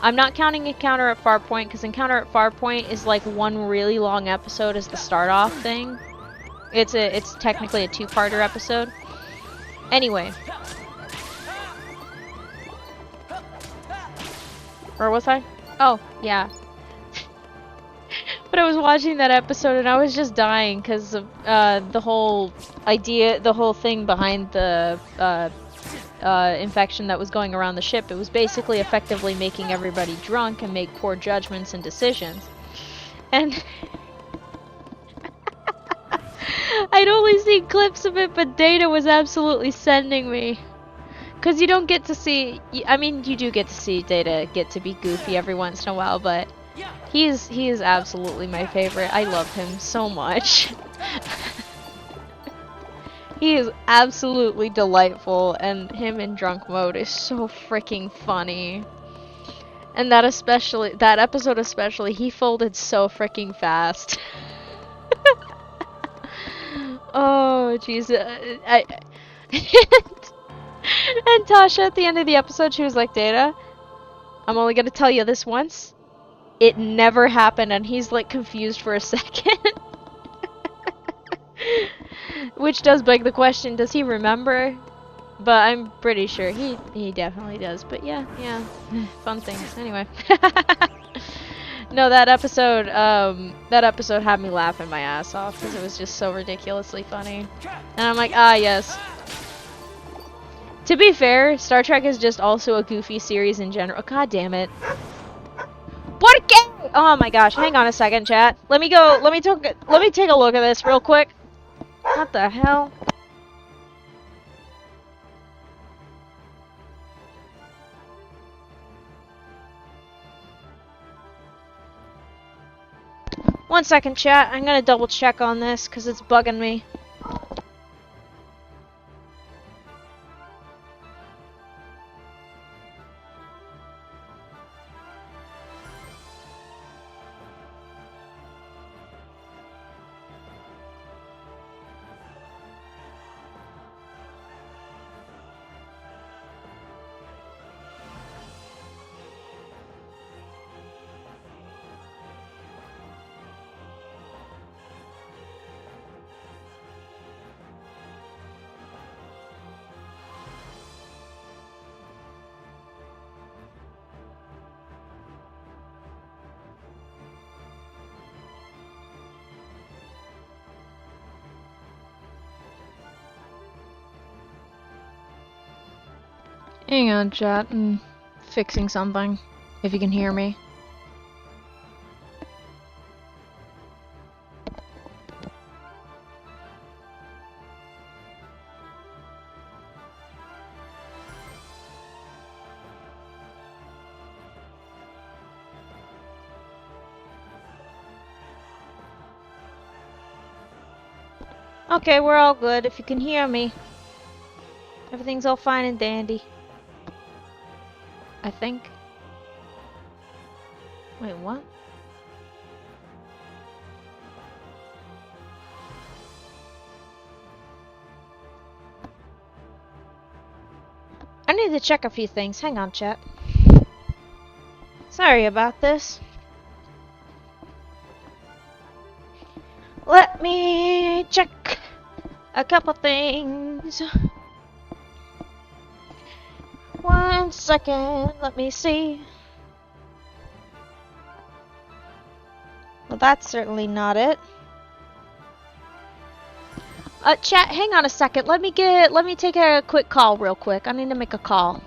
I'm not counting Encounter at Farpoint, because Encounter at Farpoint is like one really long episode as the start off thing. It's technically a two-parter episode. Anyway. Or was I? Oh, yeah. But I was watching that episode and I was just dying because of the whole idea, the whole thing behind the infection that was going around the ship. It was basically effectively making everybody drunk and make poor judgments and decisions. And I'd only seen clips of it, but Data was absolutely sending me. Because you don't get to see, I mean, you do get to see Data get to be goofy every once in a while, but he is absolutely my favorite. I love him so much. He is absolutely delightful, and him in drunk mode is so freaking funny. And that episode especially, he folded so freaking fast. Oh, jeez. And Tasha, at the end of the episode, she was like, Data, I'm only gonna tell you this once. It never happened, and he's like confused for a second. Which does beg the question, does he remember? But I'm pretty sure he definitely does. But yeah, fun things. Anyway. No, that episode had me laughing my ass off because it was just so ridiculously funny. And I'm like, ah, yes. To be fair, Star Trek is just also a goofy series in general. God damn it. What? Oh my gosh, hang on a second, chat. Let me take a look at this real quick. What the hell? One second, chat. I'm gonna double check on this because it's bugging me. Hang on, chat. I'm fixing something. If you can hear me. Okay, we're all good. If you can hear me. Everything's all fine and dandy. I think. Wait, what? I need to check a few things. Hang on, chat. Sorry about this. Let me check a couple things. 1 second, let me see. Well, that's certainly not it. Chat, hang on a second. Let me take a quick call real quick. I need to make a call.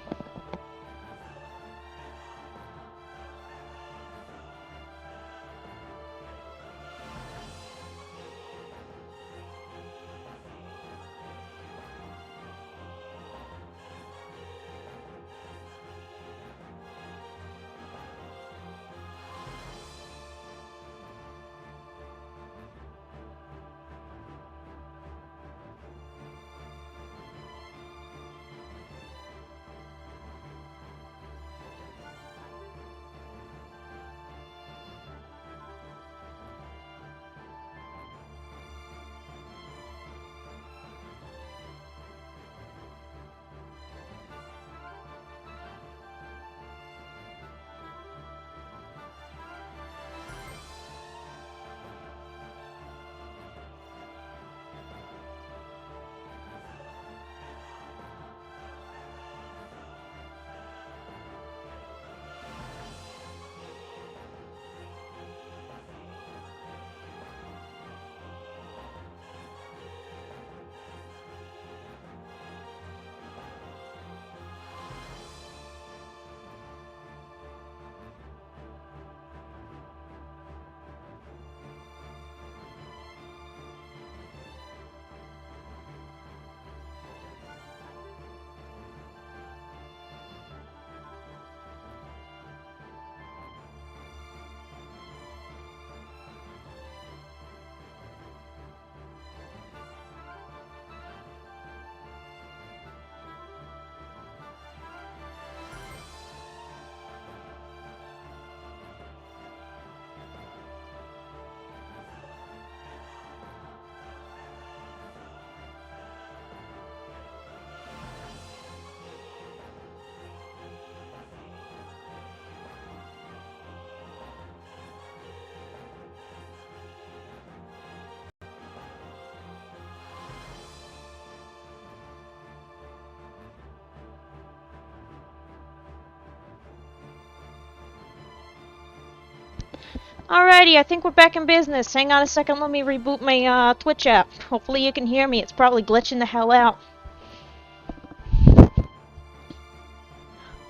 Alrighty, I think we're back in business. Hang on a second, let me reboot my Twitch app. Hopefully you can hear me. It's probably glitching the hell out.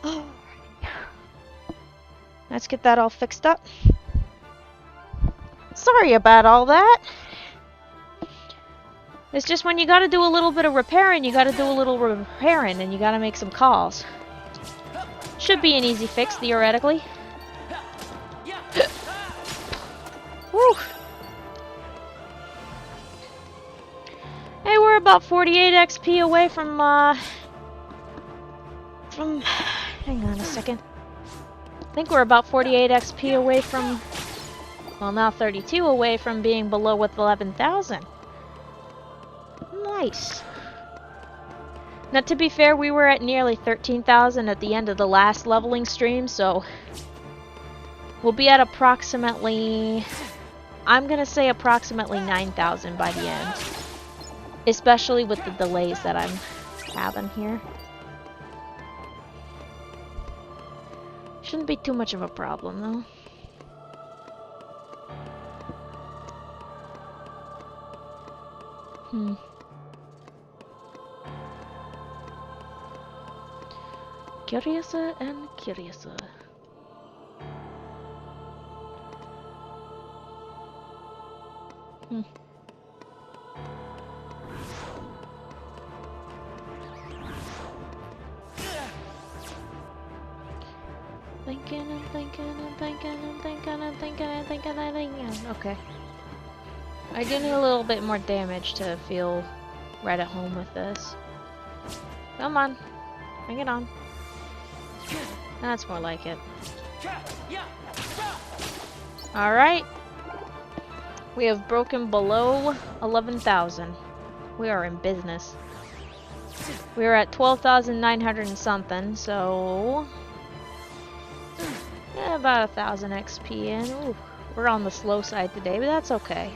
Alright. Let's get that all fixed up. Sorry about all that. It's just when you gotta do a little bit of repairing, you gotta do a little repairing, and you gotta make some calls. Should be an easy fix, theoretically. Whew. Hey, we're about 48 XP away from, hang on a second. I think we're about 48 XP away from, well, now 32 away from being below with 11,000. Nice. Now, to be fair, we were at nearly 13,000 at the end of the last leveling stream, so we'll be at approximately, I'm gonna say approximately 9,000 by the end. Especially with the delays that I'm having here. Shouldn't be too much of a problem, though. Curiouser and curiouser. Hmm. Thinking. Okay. I do need a little bit more damage to feel right at home with this. Come on. Bring it on. That's more like it. Alright. We have broken below 11,000. We are in business. We are at 12,900 and something, so... yeah, about 1,000 XP in. Ooh, we're on the slow side today, but that's okay.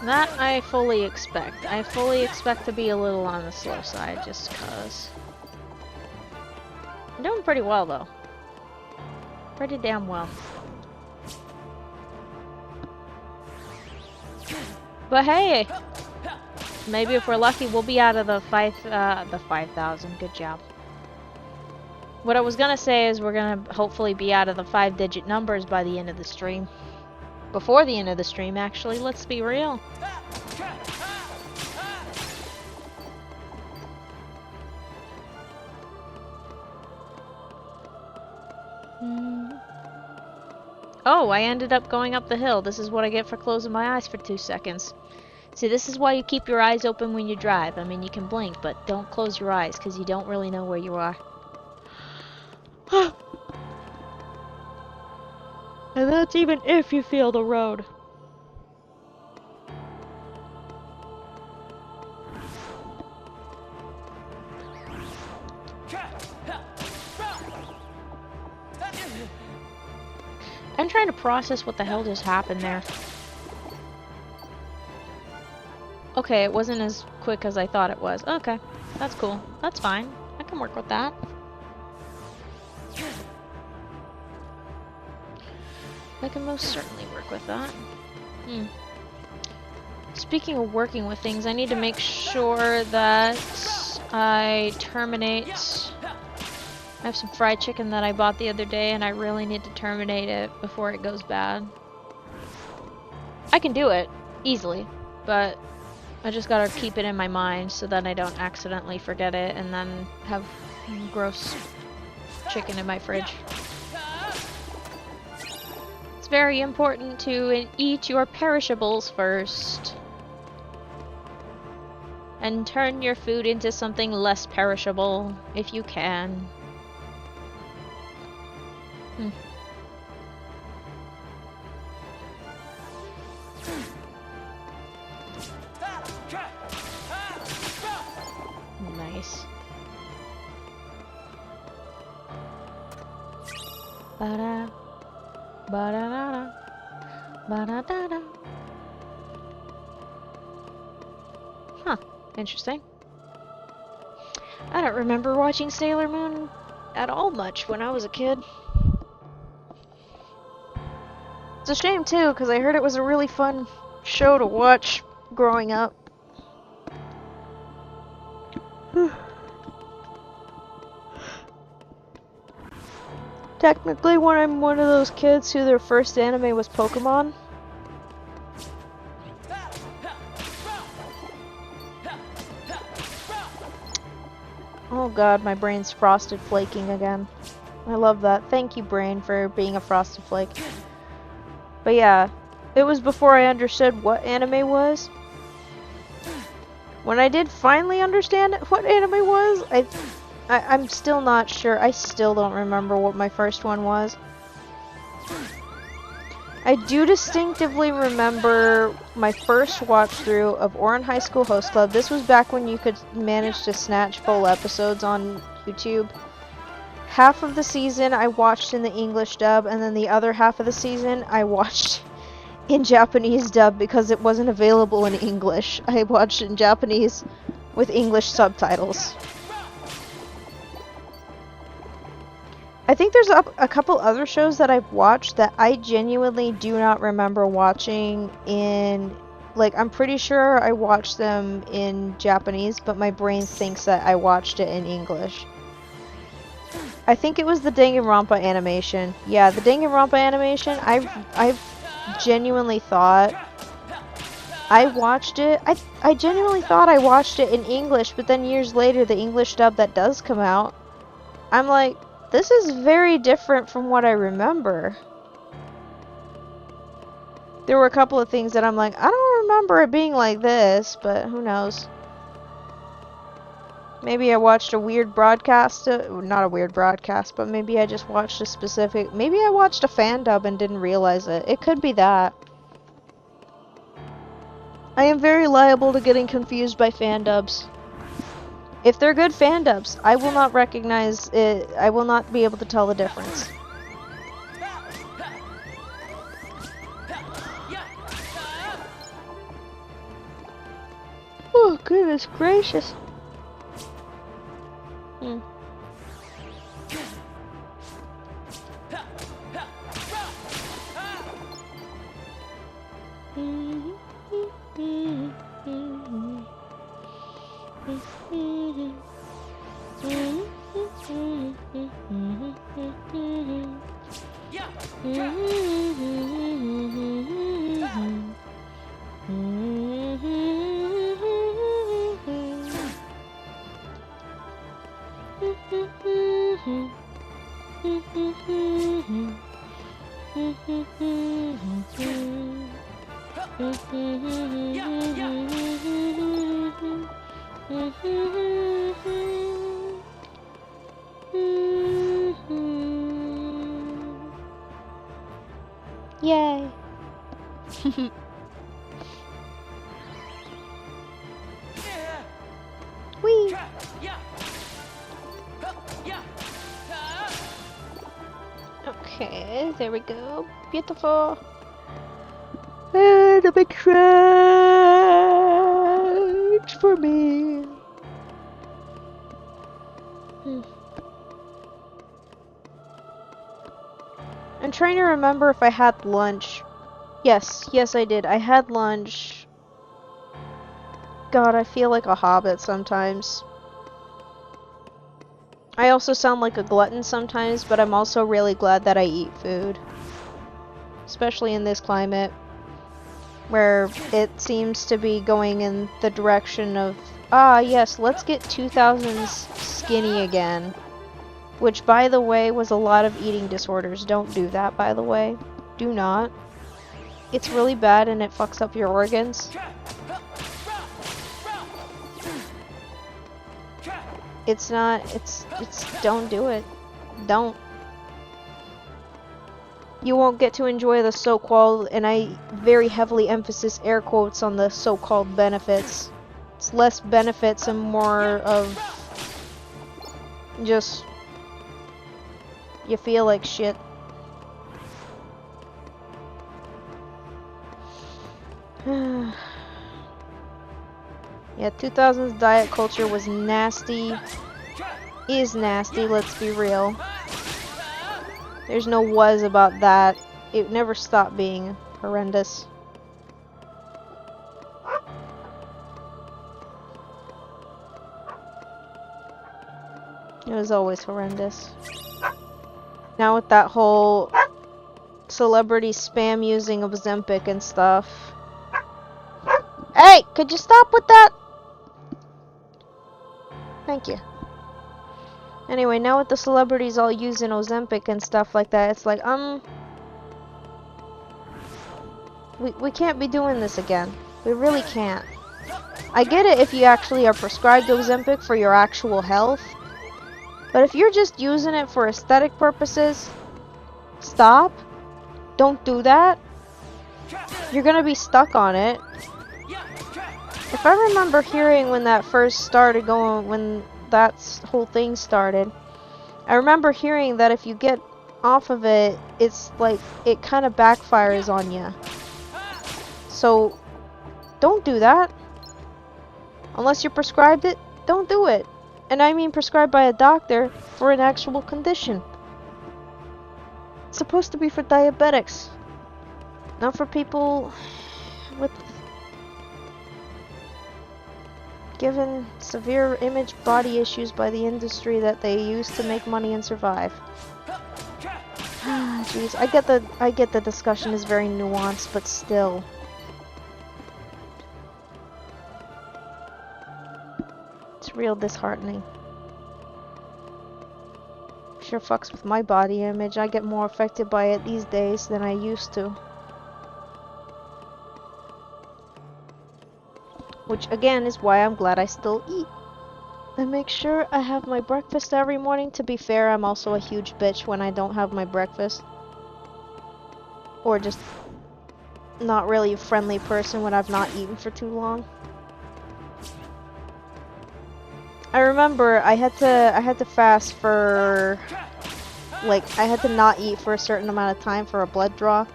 That I fully expect. I fully expect to be a little on the slow side, just cause. I'm doing pretty well, though. Pretty damn well. But hey! Maybe if we're lucky, we'll be out of the 5,000. Good job. What I was gonna say is we're gonna hopefully be out of the 5-digit numbers by the end of the stream. Before the end of the stream, actually. Let's be real. Oh, I ended up going up the hill. This is what I get for closing my eyes for 2 seconds. See, this is why you keep your eyes open when you drive. I mean, you can blink, but don't close your eyes, because you don't really know where you are. And that's even if you feel the road. I'm trying to process what the hell just happened there. Okay, it wasn't as quick as I thought it was. Okay, that's cool. That's fine. I can work with that. I can most certainly work with that. Speaking of working with things, I need to make sure that I terminate... I have some fried chicken that I bought the other day, and I really need to terminate it before it goes bad. I can do it easily, but I just gotta keep it in my mind so that I don't accidentally forget it and then have gross chicken in my fridge. It's very important to eat your perishables first. And turn your food into something less perishable, if you can. Nice. Ba-da, ba-da-da-da, ba-da-da-da. Huh, interesting. I don't remember watching Sailor Moon at all much when I was a kid. It's a shame too, because I heard it was a really fun show to watch growing up. Technically, when I'm one of those kids who their first anime was Pokemon. Oh god, my brain's frosted flaking again. I love that. Thank you, brain, for being a frosted flake. But yeah, it was before I understood what anime was. When I did finally understand what anime was, I'm still not sure. I still don't remember what my first one was. I do distinctively remember my first watch through of Ouran High School Host Club. This was back when you could manage to snatch full episodes on YouTube. Half of the season I watched in the English dub, and then the other half of the season I watched in Japanese dub because it wasn't available in English. I watched it in Japanese with English subtitles. I think there's a couple other shows that I've watched that I genuinely do not remember watching in like, I'm pretty sure I watched them in Japanese, but my brain thinks that I watched it in English. I think it was the Danganronpa animation. Yeah, the Danganronpa animation, I've genuinely thought I watched it. I genuinely thought I watched it in English, but then years later, the English dub that does come out, I'm like, this is very different from what I remember. There were a couple of things that I'm like, I don't remember it being like this, but who knows. Maybe I watched a weird broadcast, not a weird broadcast, but maybe I just watched a specific, maybe I watched a fan dub and didn't realize it. It could be that. I am very liable to getting confused by fan dubs. If they're good fan dubs, I will not recognize it, I will not be able to tell the difference. Oh, goodness gracious. Yay. Whee. Okay, there we go. Beautiful. And a big stretch for me. I'm trying to remember if I had lunch. Yes, I did. I had lunch. God, I feel like a hobbit sometimes. I also sound like a glutton sometimes, but I'm also really glad that I eat food. Especially in this climate, where it seems to be going in the direction of, yes, let's get 2000s skinny again. Which, by the way, was a lot of eating disorders. Don't do that, by the way. Do not. It's really bad and it fucks up your organs. It's not, it's, don't do it. Don't. You won't get to enjoy the so-called, and I very heavily emphasize air quotes on the so-called benefits. It's less benefits and more of just, you feel like shit. Yeah, 2000s diet culture was nasty. Is nasty, let's be real. There's no was about that. It never stopped being horrendous. It was always horrendous. Now with that whole celebrity spam using of Ozempic and stuff. Hey, could you stop with that? Thank you. Anyway, now with the celebrities all using Ozempic and stuff like that, it's like, we can't be doing this again. We really can't. I get it if you actually are prescribed Ozempic for your actual health, but if you're just using it for aesthetic purposes, stop. Don't do that. You're gonna be stuck on it. If I remember hearing when that first started going, when that whole thing started, I remember hearing that if you get off of it, it's like, it kind of backfires on you. So, don't do that. Unless you're prescribed it, don't do it. And I mean prescribed by a doctor for an actual condition. It's supposed to be for diabetics, not for people with given severe image body issues by the industry that they use to make money and survive. Jeez, I get the discussion is very nuanced, but still. It's real disheartening. Sure fucks with my body image. I get more affected by it these days than I used to. Which again is why I'm glad I still eat. I make sure I have my breakfast every morning. To be fair, I'm also a huge bitch when I don't have my breakfast. Or just not really a friendly person when I've not eaten for too long. I remember I had to fast for, like, I had to not eat for a certain amount of time for a blood draw.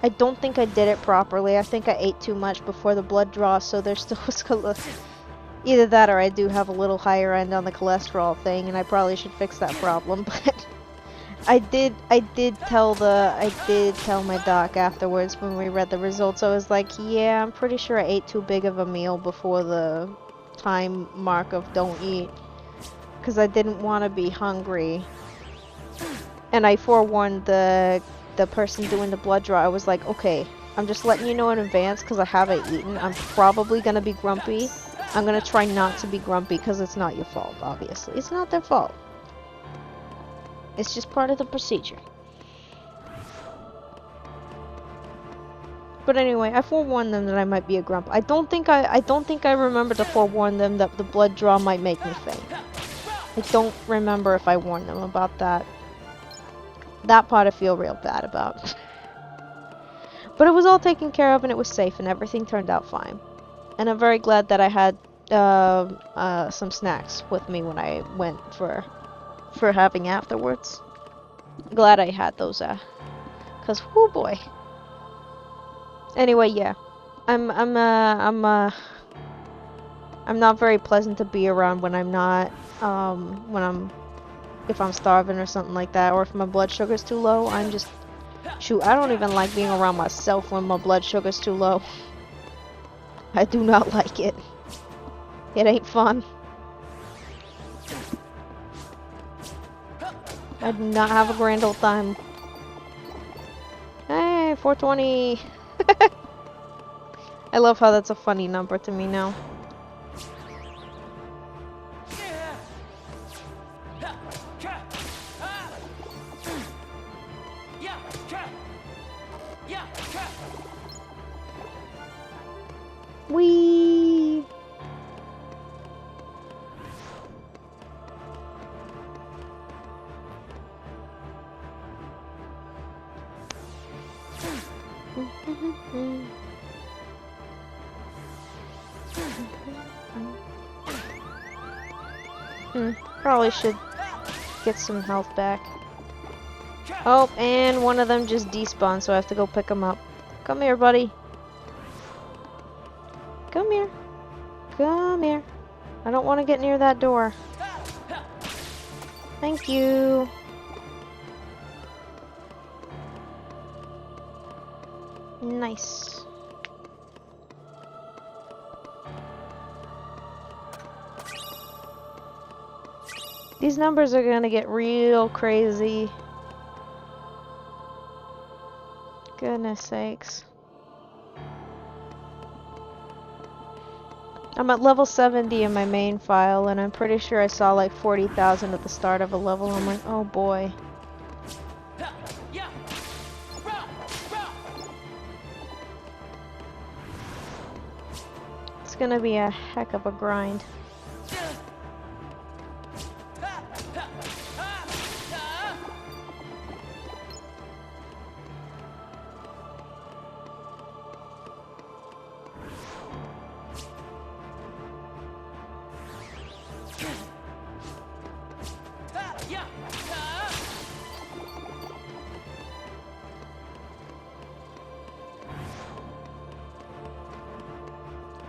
I don't think I did it properly. I think I ate too much before the blood draw, so there's still either that or I do have a little higher end on the cholesterol thing, and I probably should fix that problem. But I did tell my doc afterwards when we read the results. I was like, yeah, I'm pretty sure I ate too big of a meal before the time mark of don't eat, because I didn't want to be hungry. And I forewarned the person doing the blood draw. I was like, okay, I'm just letting you know in advance because I haven't eaten. I'm probably gonna be grumpy. I'm gonna try not to be grumpy because it's not your fault, obviously. It's not their fault. It's just part of the procedure. But anyway, I forewarned them that I might be a grump. I don't think I remember to forewarn them that the blood draw might make me faint. I don't remember if I warned them about that. That part I feel real bad about. But it was all taken care of and it was safe and everything turned out fine. And I'm very glad that I had some snacks with me when I went for having afterwards. Glad I had those, cause whoo boy. Anyway, yeah, I'm not very pleasant to be around when I'm not, if I'm starving or something like that, or if my blood sugar's too low. I'm just, shoot, I don't even like being around myself when my blood sugar's too low. I do not like it. It ain't fun. I do not have a grand old time. Hey, 420. I love how that's a funny number to me now. Whee! Probably should get some health back. Oh, and one of them just despawned, so I have to go pick them up. Come here, buddy. Come here. Come here. I don't want to get near that door. Thank you. Nice. These numbers are gonna get real crazy. Goodness sakes. I'm at level 70 in my main file, and I'm pretty sure I saw like 40,000 at the start of a level. I'm like, oh boy. It's gonna be a heck of a grind.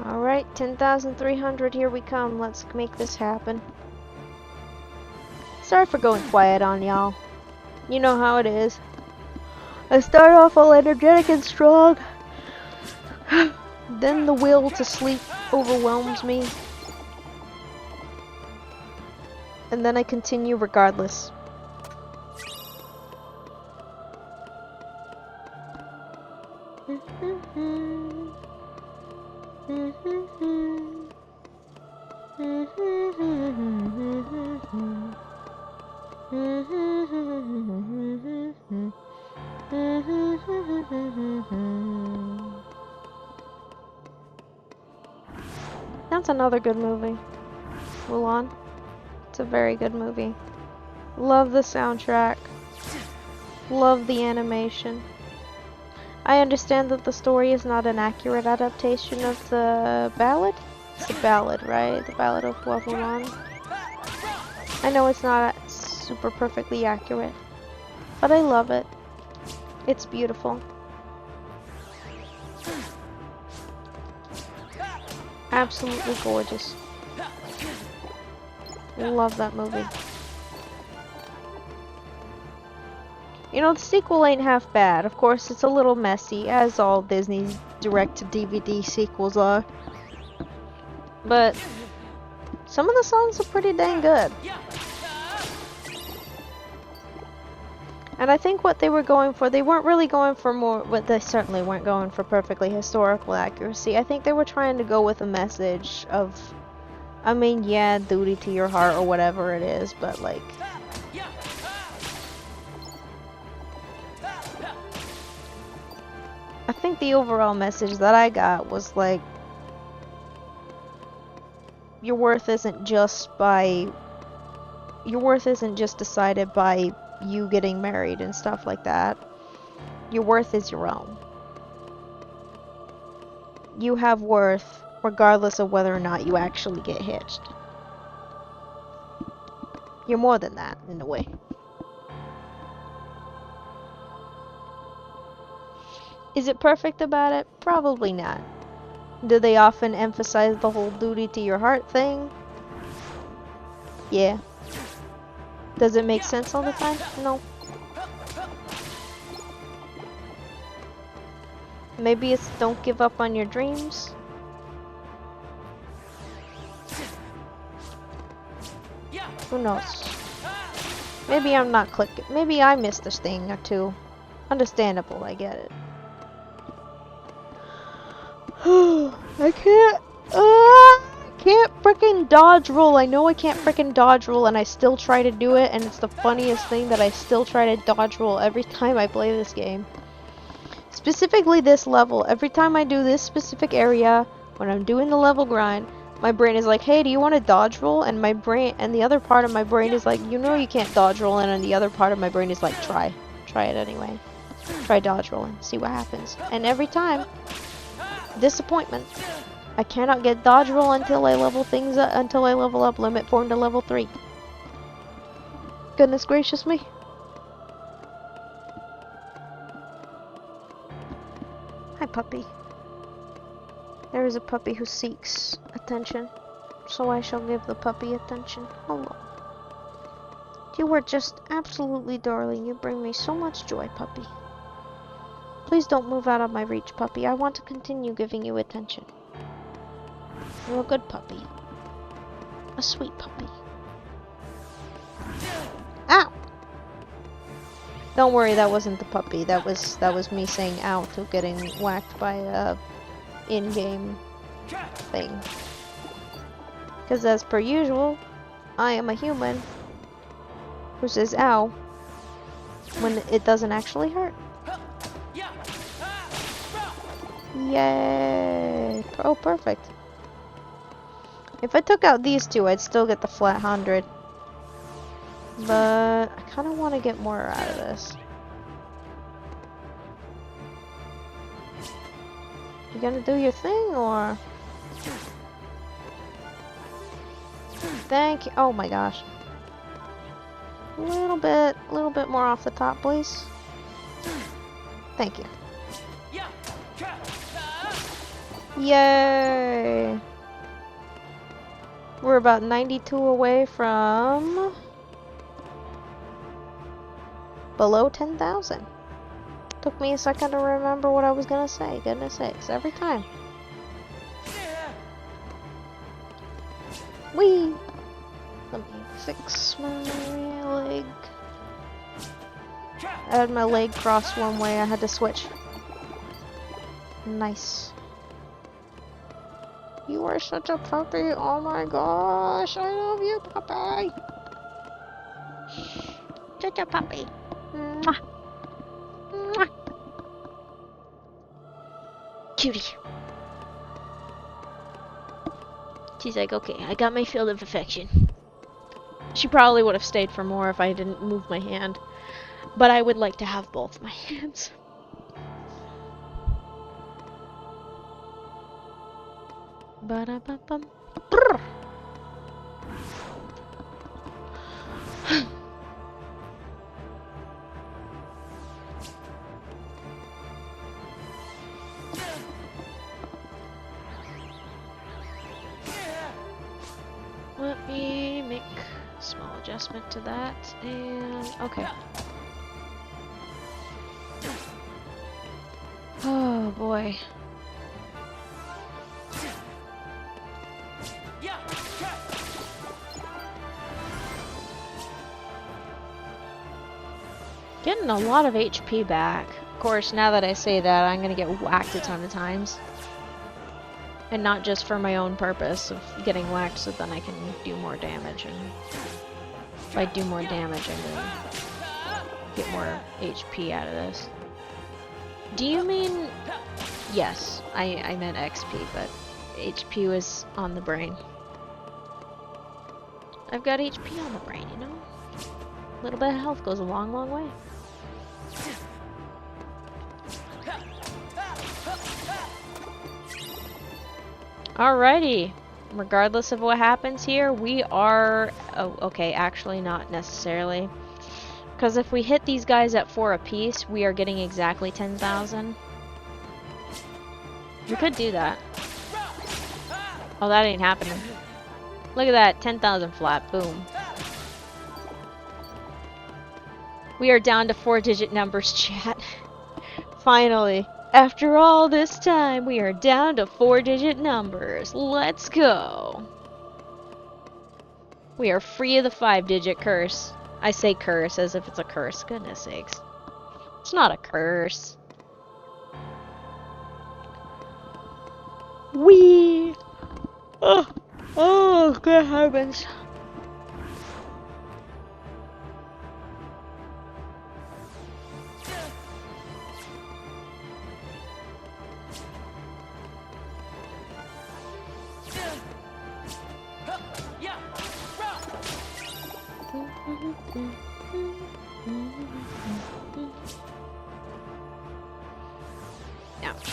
Alright, 10,300, here we come. Let's make this happen. Sorry for going quiet on y'all. You know how it is. I start off all energetic and strong. Then the will to sleep overwhelms me. and then I continue regardless. That's another good movie. Mulan. It's a very good movie. Love the soundtrack. Love the animation. I understand that the story is not an accurate adaptation of the ballad. It's the ballad, right? The Ballad of Mulan. I know it's not super perfectly accurate, but I love it. It's beautiful. Absolutely gorgeous. Love that movie. You know, the sequel ain't half bad. Of course, it's a little messy, as all Disney's direct-to-DVD sequels are. But some of the songs are pretty dang good. And I think what they were going for, they weren't really going for more, but they certainly weren't going for perfectly historical accuracy. I think they were trying to go with a message of, I mean, yeah, duty to your heart or whatever it is, but like, I think the overall message that I got was like, your worth isn't just decided by you getting married and stuff like that. Your worth is your own. You have worth regardless of whether or not you actually get hitched. You're more than that, in a way. Is it perfect about it? Probably not. Do they often emphasize the whole duty to your heart thing? Yeah. Does it make sense all the time? No. Maybe it's don't give up on your dreams? Who knows? Maybe I'm not clicking. Maybe I missed a thing or two. Understandable, I get it. I can't frickin' dodge roll. I know I can't frickin' dodge roll, and I still try to do it, and it's the funniest thing that I still try to dodge roll every time I play this game. Specifically this level. Every time I do this specific area, when I'm doing the level grind, my brain is like, hey, do you want to dodge roll? And my brain, and the other part of my brain is like, you know you can't dodge roll, and then the other part of my brain is like, try it anyway. Try dodge rolling, see what happens. And every time, disappointment. I cannot get dodge roll until I level things up, until I level up limit form to level 3. Goodness gracious me. Hi, puppy. There is a puppy who seeks attention, so I shall give the puppy attention. Hello. You are just absolutely darling. You bring me so much joy, puppy. Please don't move out of my reach, puppy. I want to continue giving you attention. You're a good puppy. A sweet puppy. Ow! Don't worry, that wasn't the puppy. That was me saying ow to getting whacked by a in-game thing. Because as per usual, I am a human who says ow when it doesn't actually hurt. Yay! Oh, perfect. If I took out these two, I'd still get the flat 100. But I kind of want to get more out of this. You gonna do your thing, or? Thank you. Oh my gosh. A little bit more off the top, please. Thank you. Yay! We're about 92 away from below 10,000. Took me a second to remember what I was gonna say. Goodness sakes, every time. Whee! Let me fix my leg. I had my leg crossed one way, I had to switch. Nice. You are such a puppy, oh my gosh, I love you, puppy. Such a puppy. Mwah. Mwah. Cutie. She's like, okay, I got my field of affection. She probably would have stayed for more if I didn't move my hand. But I would like to have both my hands. Ba-da-ba-bum. Brr. Let me make a small adjustment to that, and okay. Oh boy. Getting a lot of HP back. Of course, now that I say that, I'm gonna get whacked a ton of times. And not just for my own purpose of getting whacked so then I can do more damage. And if I do more damage, I'm gonna get more HP out of this. Do you mean... Yes, I meant XP, but HP was on the brain. I've got HP on the brain, you know? A little bit of health goes a long, long way. Alrighty. Regardless of what happens here, we are... Oh, okay, actually not necessarily. Because if we hit these guys at 4 apiece, we are getting exactly 10,000. We could do that. Oh, that ain't happening. Look at that, 10,000 flat, boom. We are down to 4-digit numbers, chat. Finally. After all this time, we are down to 4-digit numbers. Let's go. We are free of the 5-digit curse. I say curse as if it's a curse. Goodness sakes. It's not a curse. Wee! Oh, good heavens. Ouch.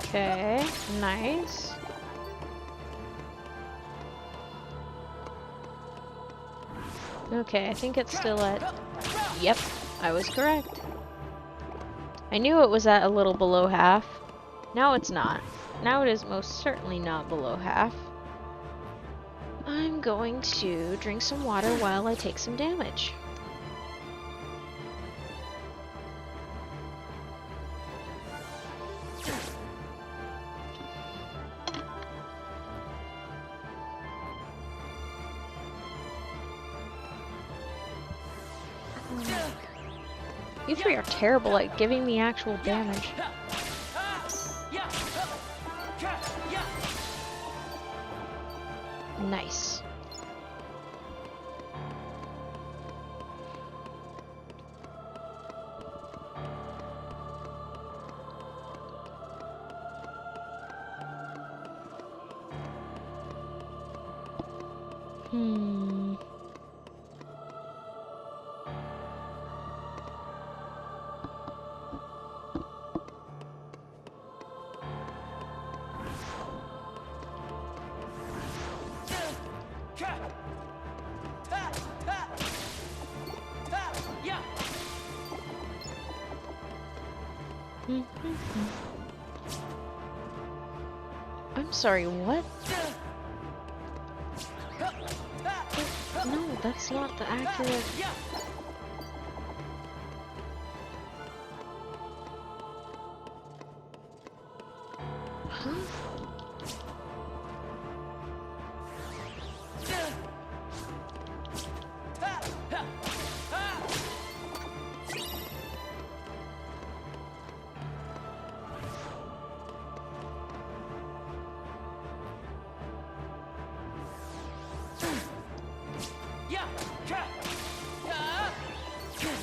Okay, nice. Okay, I think it's still at... Yep, I was correct. I knew it was at a little below half. Now it's not. Now it is most certainly not below half. I'm going to drink some water while I take some damage. You three are terrible at giving me actual damage. Nice. I'm sorry, what? No, that's not the accurate...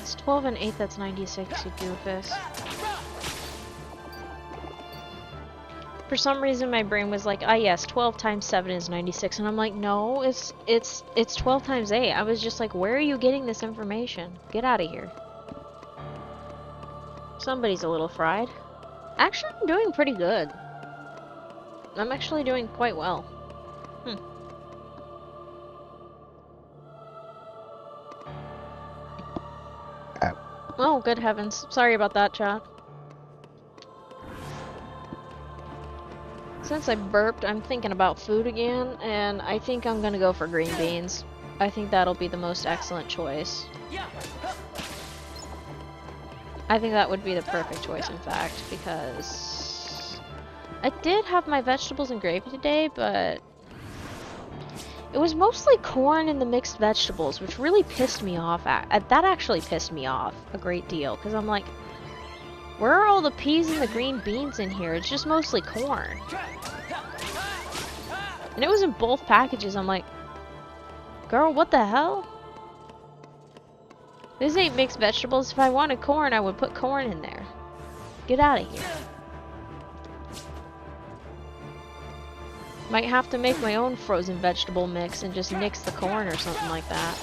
It's 12 and 8, that's 96, you doofus. For some reason my brain was like, ah yes, 12 times 7 is 96, and I'm like, no, it's 12 times 8. I was just like, where are you getting this information? Get out of here. Somebody's a little fried. Actually, I'm doing pretty good. I'm actually doing quite well. Oh, good heavens. Sorry about that, chat. Since I burped, I'm thinking about food again, and I think I'm gonna go for green beans. I think that'll be the most excellent choice. I think that would be the perfect choice, in fact, because I did have my vegetables and gravy today, but it was mostly corn and the mixed vegetables, which really pissed me off. That actually pissed me off a great deal, because I'm like, where are all the peas and the green beans in here? It's just mostly corn. And it was in both packages. I'm like, girl, what the hell? This ain't mixed vegetables. If I wanted corn, I would put corn in there. Get out of here. Might have to make my own frozen vegetable mix and just mix the corn or something like that.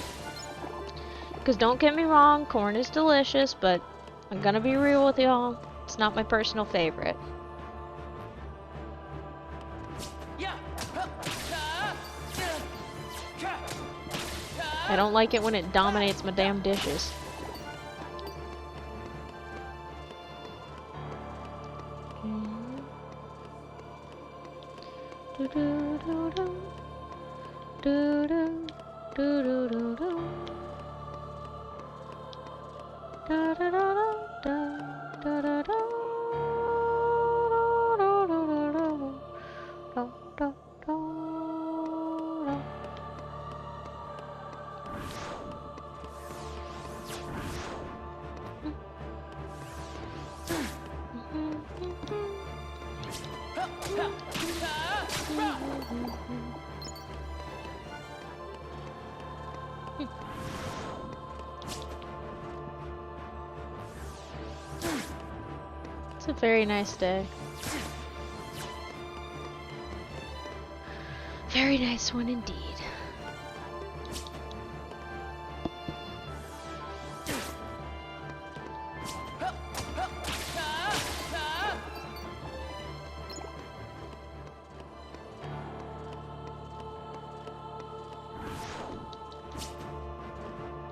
Because don't get me wrong, corn is delicious, but I'm gonna be real with y'all. It's not my personal favorite. I don't like it when it dominates my damn dishes. It's a very nice day. Very nice one indeed.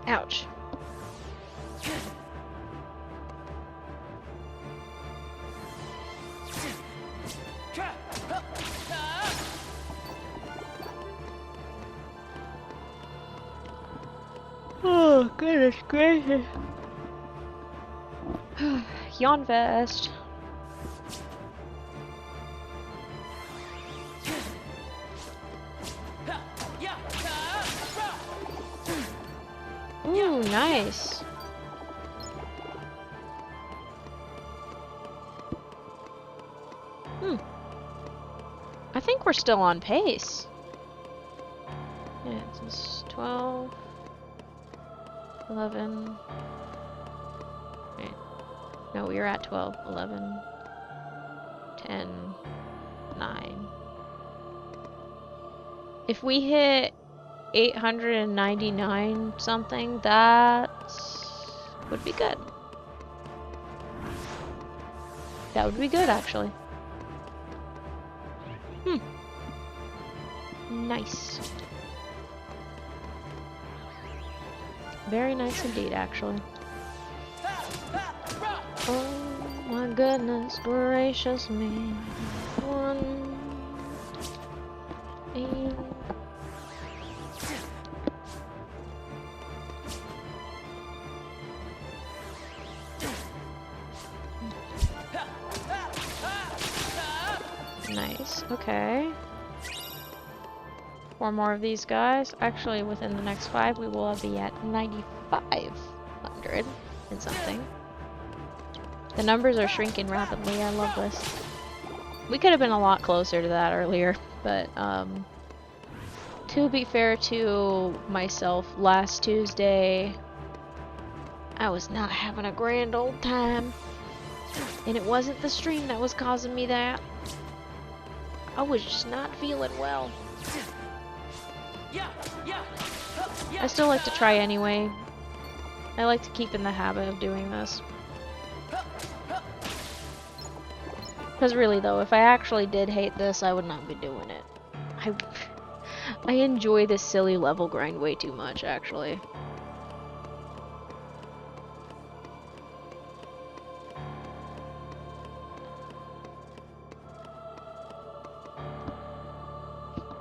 Ouch. Oh, goodness gracious. Yawn vest. Ooh, nice. I think we're still on pace. Yeah, it's 12, 11. Wait. No, we were at 12, 11, 10, 9. If we hit 899 something, that would be good. That would be good, actually. Nice. Very nice indeed, actually. Oh my goodness gracious me. 1, 8. Nice. Okay. 4 more of these guys. Actually, within the next 5, we will be at 9,500 and something. The numbers are shrinking rapidly. I love this. We could have been a lot closer to that earlier, but to be fair to myself, last Tuesday, I was not having a grand old time. And it wasn't the stream that was causing me that. I was just not feeling well. I still like to try anyway. I like to keep in the habit of doing this. Because really though, if I actually did hate this, I would not be doing it. I enjoy this silly level grind way too much, actually.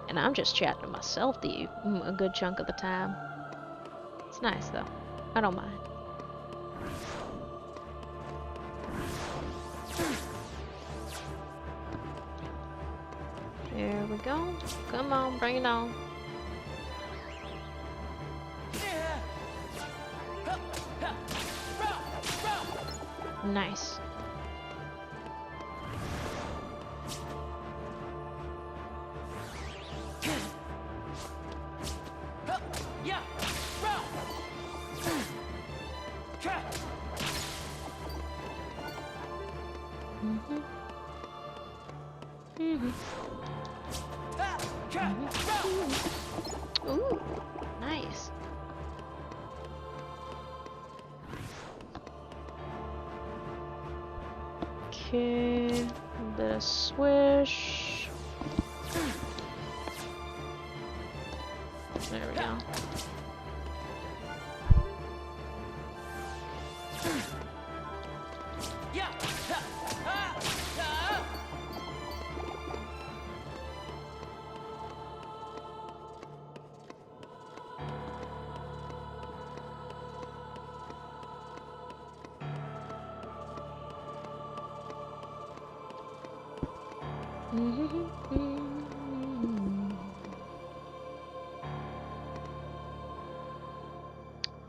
And I'm just chatting to myself a good chunk of the time. It's nice though. I don't mind. There we go. Come on, bring it on. Nice. Ooh, nice. Okay, a bit of swish. There we go.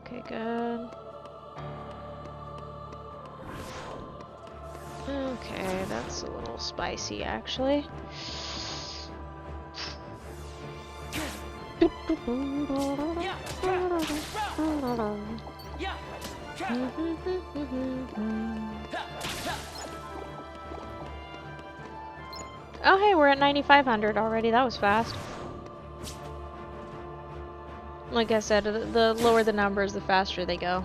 Okay, good. Okay, that's a little spicy, actually. Oh hey, we're at 9,500 already. That was fast. Like I said, the lower the numbers, the faster they go.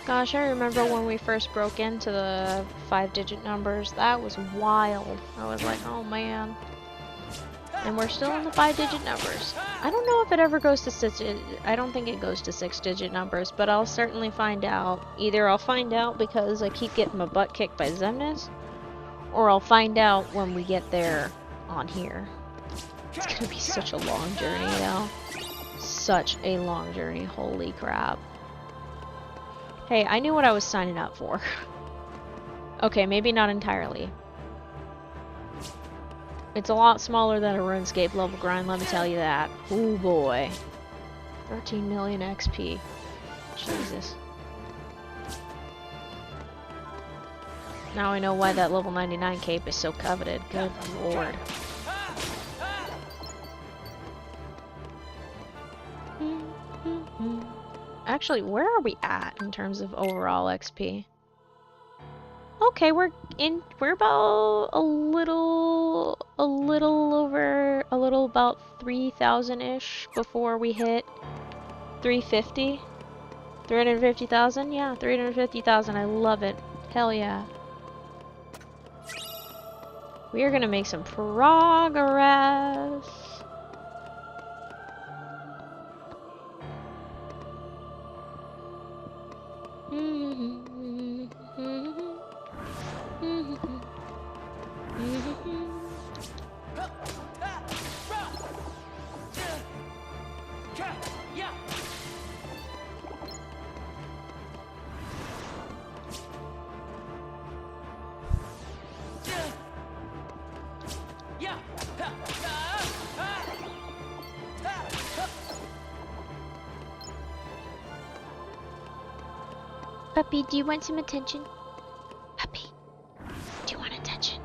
Gosh, I remember when we first broke into the 5-digit numbers. That was wild. I was like, oh man. And we're still in the 5-digit numbers. I don't know if it ever goes to 6. I don't think it goes to 6-digit numbers, but I'll certainly find out. Either I'll find out because I keep getting my butt kicked by Xemnas, or I'll find out when we get there on here. It's gonna be such a long journey, though. Such a long journey. Holy crap. Hey, I knew what I was signing up for. Okay, maybe not entirely. It's a lot smaller than a RuneScape level grind, let me tell you that. Ooh boy. 13 million XP. Jesus. Now I know why that level 99 cape is so coveted. Good lord. Actually, where are we at in terms of overall XP? Okay, we're about a little about 3,000-ish before we hit 350. 350,000? Yeah, 350,000. I love it. Hell yeah. We are gonna make some progress. Puppy, do you want some attention? Puppy, do you want attention?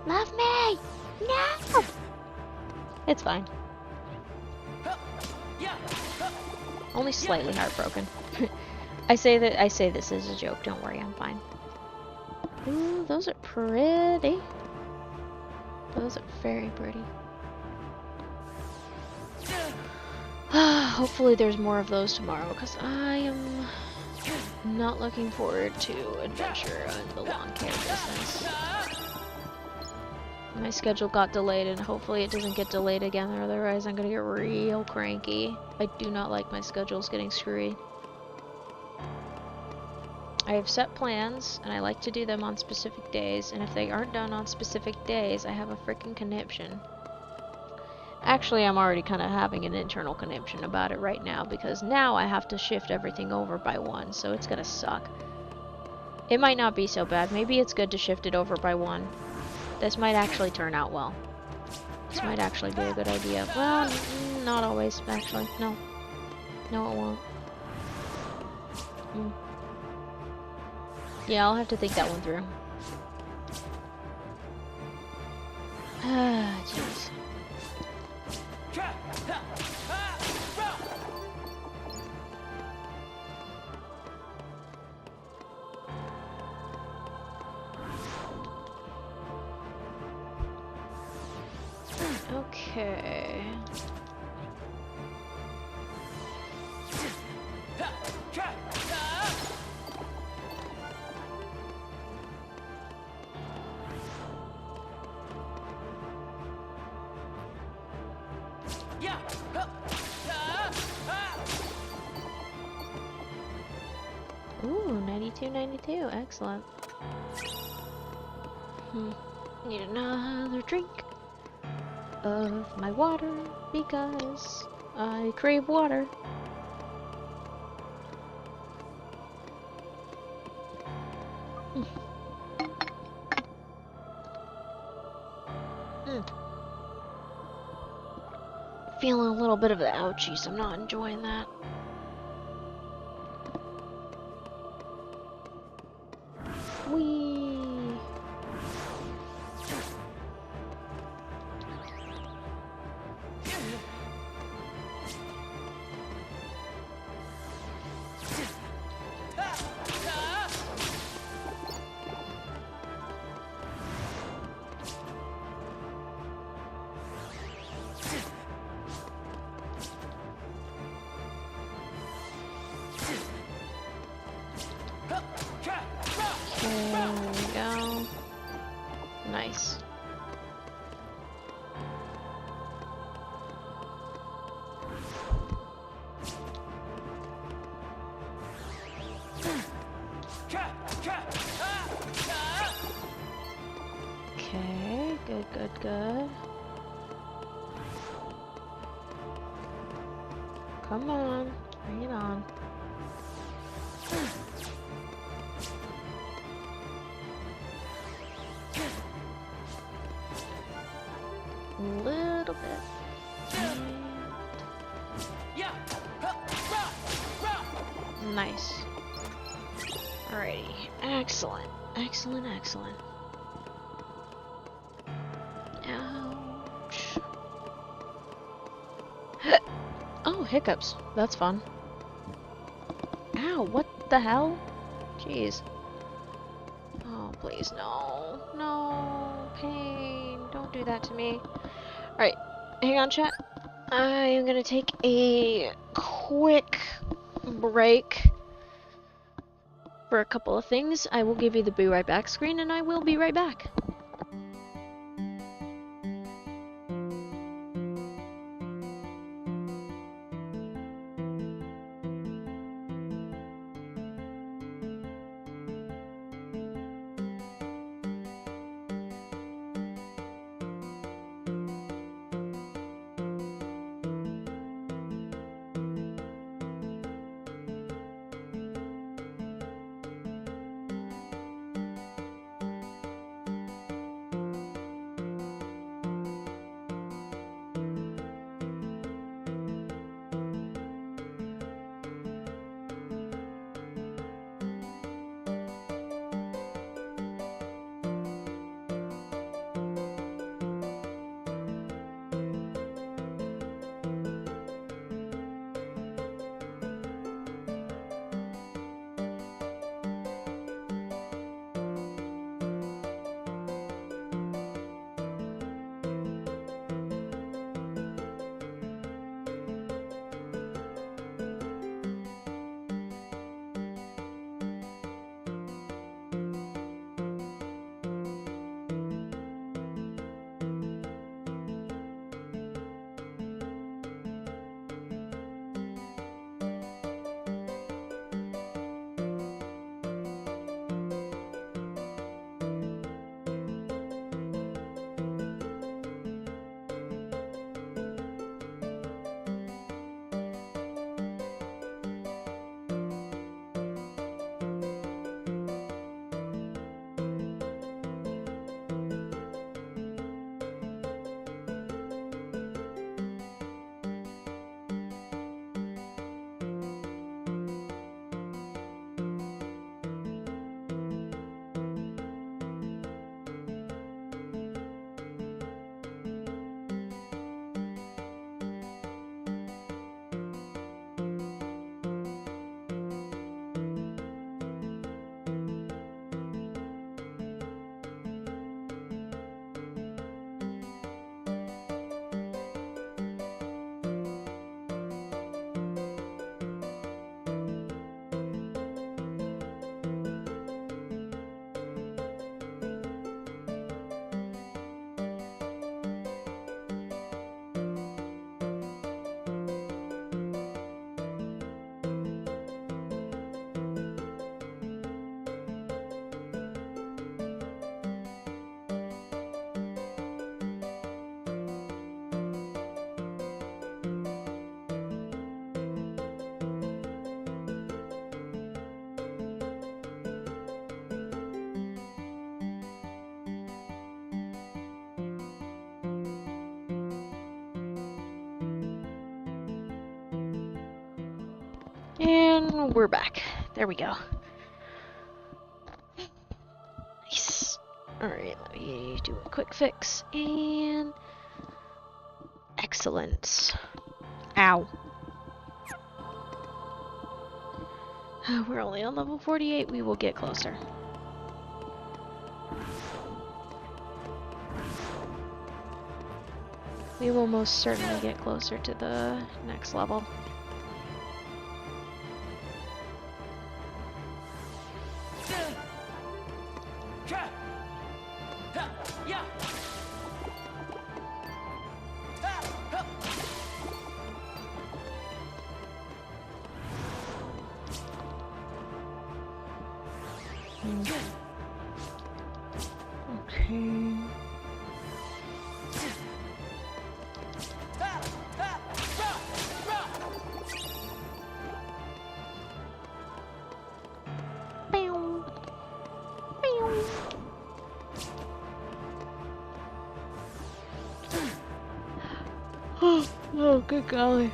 Love me! No! It's fine. Only slightly heartbroken. I say this as a joke, don't worry, I'm fine. Ooh, those are pretty. Those are very pretty. Hopefully there's more of those tomorrow, because I am not looking forward to adventure in the lawn care business. My schedule got delayed, and hopefully it doesn't get delayed again, or otherwise I'm gonna get real cranky. I do not like my schedules getting screwy. I have set plans, and I like to do them on specific days, and if they aren't done on specific days, I have a freaking conniption. Actually, I'm already kind of having an internal conniption about it right now, because now I have to shift everything over by one, so it's gonna suck. It might not be so bad. Maybe it's good to shift it over by one. This might actually turn out well. This might actually be a good idea. Well, not always, actually. No. No, it won't. Yeah, I'll have to think that one through. Ah, jeez. Okay. Ooh, 92. Excellent. Need another drink of my water because I crave water. Feeling a little bit of the ouchies. I'm not enjoying that. Whee! There we go. Nice. Okay, good. Come on, bring it on. A little bit. And nice. Alrighty. Excellent. Excellent. Ouch. Oh, hiccups. That's fun. Ow, what the hell? Jeez. Oh, please, no. No. Pain. Don't do that to me. Alright. Hang on, chat. I am gonna take a quick break for a couple of things. I will give you the be right back screen, and I will be right back. Oh, we're back. There we go. Nice. Alright, let me do a quick fix. And... excellent. Ow. We're only on level 48. We will get closer. We will most certainly get closer to the next level. Okay. Oh, good golly.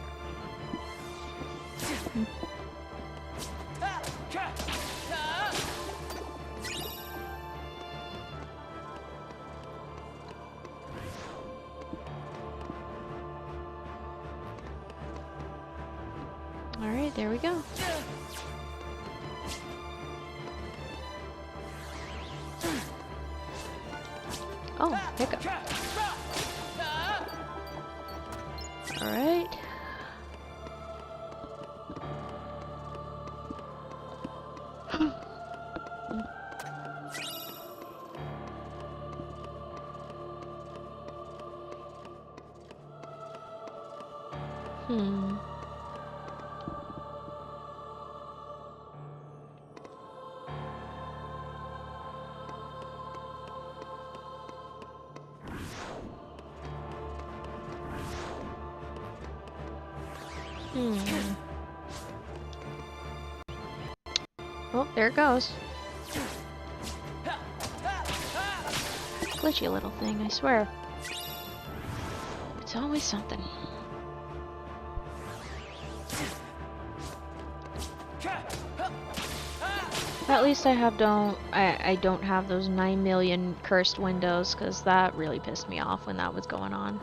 Alright, there we go. Oh, hiccup. Alright. Oh, there it goes. Glitchy little thing, I swear. It's always something. At least I don't have those 9 million cursed windows, because that really pissed me off when that was going on.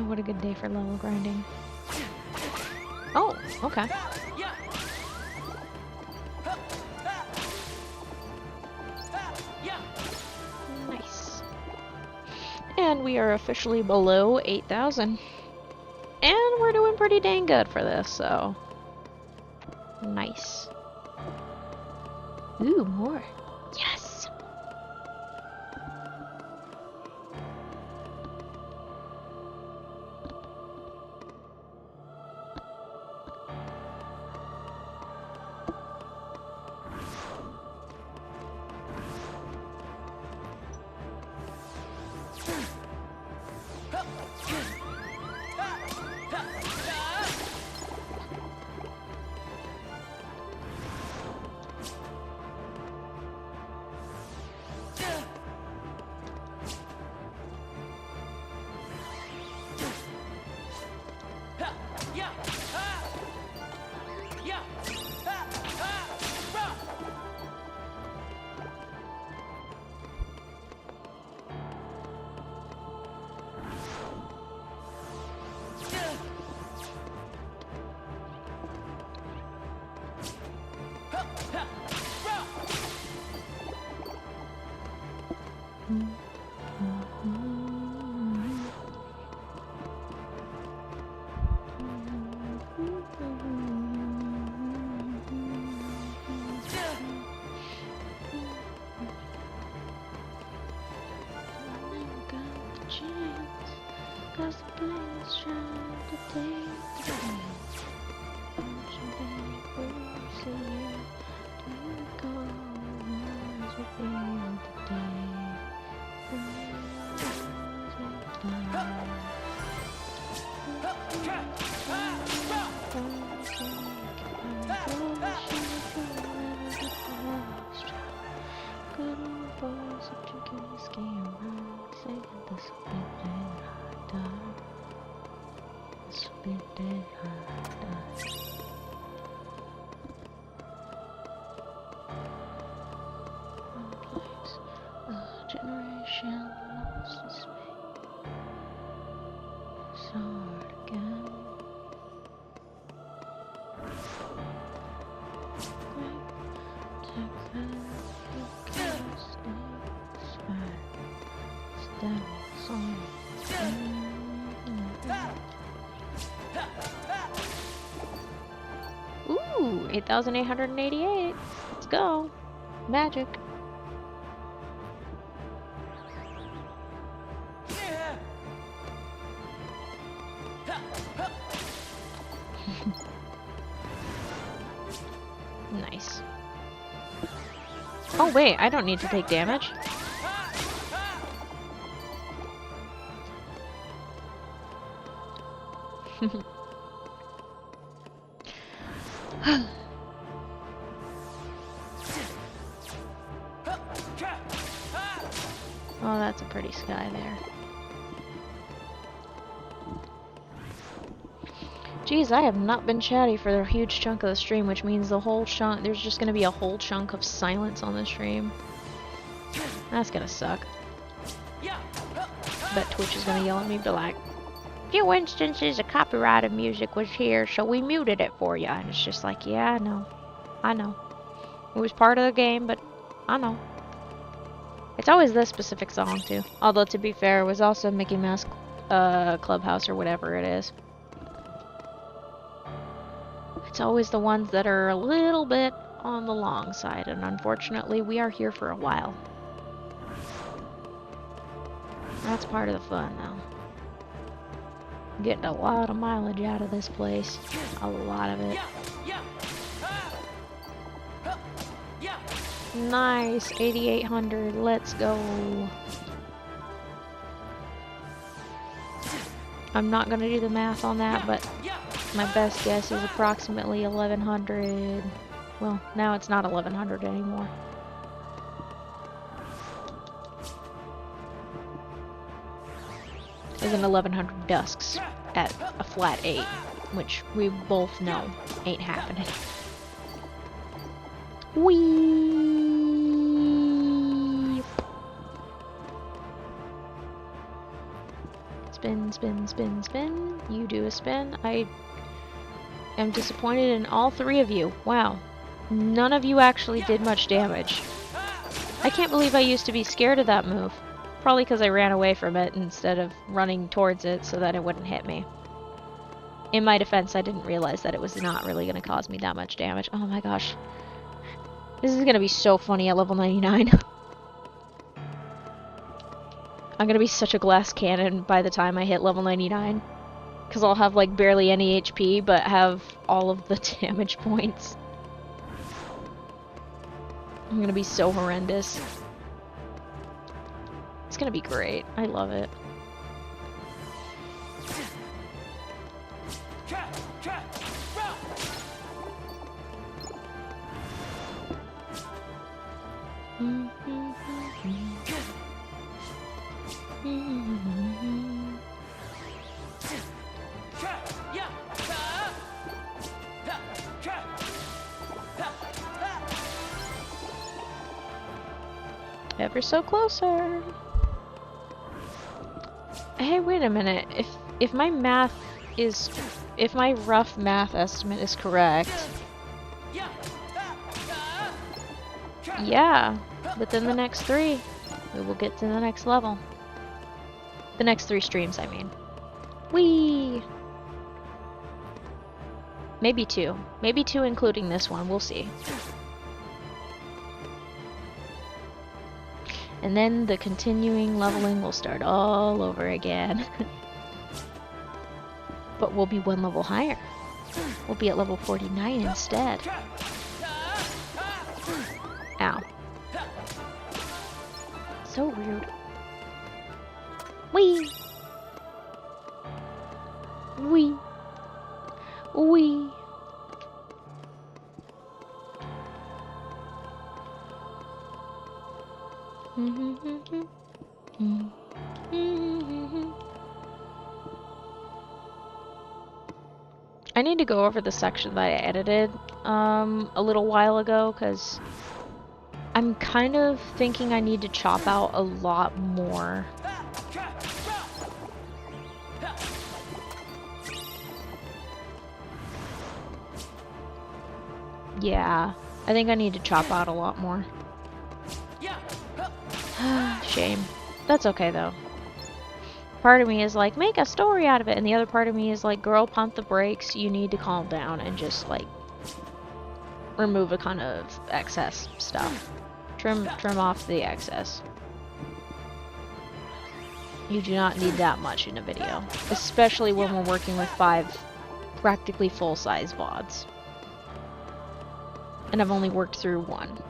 What a good day for level grinding. Oh, okay. Nice. And we are officially below 8,000. And we're doing pretty dang good for this, so... nice. Ooh, more. Yes! Cause the players trying to take the chance. Don't you ever see it? Do you recall ones with the end of the day? Good old boys are drinking whiskey and rum, singing this will be the day that I die. This will be the day I die. One place, a generation lost its way. Start again. Take that. Ooh, 8,888. Let's go. Magic. Nice. Oh wait, I don't need to take damage. Oh, that's a pretty sky there. Geez, I have not been chatty for a huge chunk of the stream, which means the whole chunk, there's just gonna be a whole chunk of silence on the stream. That's gonna suck. Bet Twitch is gonna yell at me, be like, few instances of copyrighted music was here, so we muted it for you. And it's just like, yeah, I know. I know. It was part of the game, but I know. It's always this specific song, too. Although, to be fair, it was also Mickey Mouse Clubhouse or whatever it is. It's always the ones that are a little bit on the long side, and unfortunately, we are here for a while. That's part of the fun, though. Getting a lot of mileage out of this place. A lot of it. Nice, 8,800. Let's go. I'm not gonna do the math on that, but my best guess is approximately 1,100. Well, now it's not 1,100 anymore. It's an 1,100 dusks at a flat 8, which we both know ain't happening. Whee! Spin, spin, spin, spin. You do a spin. I am disappointed in all three of you. Wow. None of you actually did much damage. I can't believe I used to be scared of that move. Probably because I ran away from it instead of running towards it so that it wouldn't hit me. In my defense, I didn't realize that it was not really going to cause me that much damage. Oh my gosh. This is going to be so funny at level 99. I'm going to be such a glass cannon by the time I hit level 99. Because I'll have like barely any HP, but have all of the damage points. I'm going to be so horrendous. It's gonna be great. I love it. Ever so closer. Hey, wait a minute. If my math is, if my rough math estimate is correct, yeah, within the next 3, we will get to the next level. The next 3 streams, I mean. Whee! Maybe 2. Maybe 2 including this one. We'll see. And then the continuing leveling will start all over again. But we'll be 1 level higher. We'll be at level 49 instead. Ow. So rude. Wee! Wee! Wee! I need to go over the section that I edited a little while ago, because I'm kind of thinking I need to chop out a lot more. Yeah, I think I need to chop out a lot more. Shame. That's okay though. Part of me is like, make a story out of it, and the other part of me is like, girl, pump the brakes, you need to calm down and just like remove a kind of excess stuff. Trim off the excess. You do not need that much in a video, especially when we're working with 5 practically full-size VODs. And I've only worked through 1.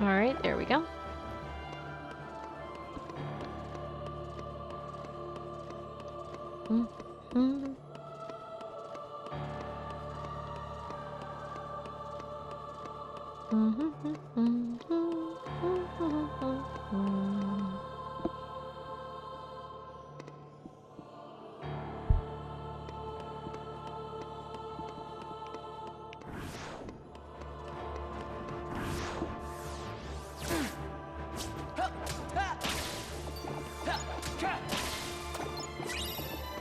Alright, there we go.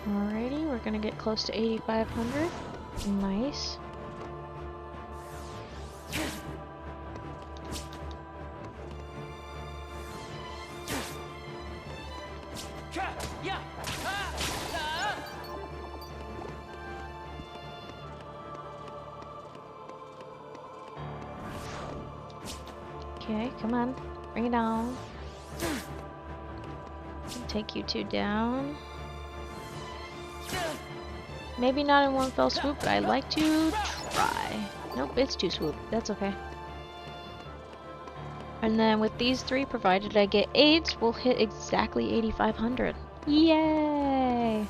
Alrighty, we're gonna get close to 8,500. Nice. Okay, come on. Bring it down. Take you 2 down. Maybe not in one fell swoop, but I'd like to try. Nope, it's 2 swoop. That's okay. And then with these 3, provided I get 8, we'll hit exactly 8,500. Yay!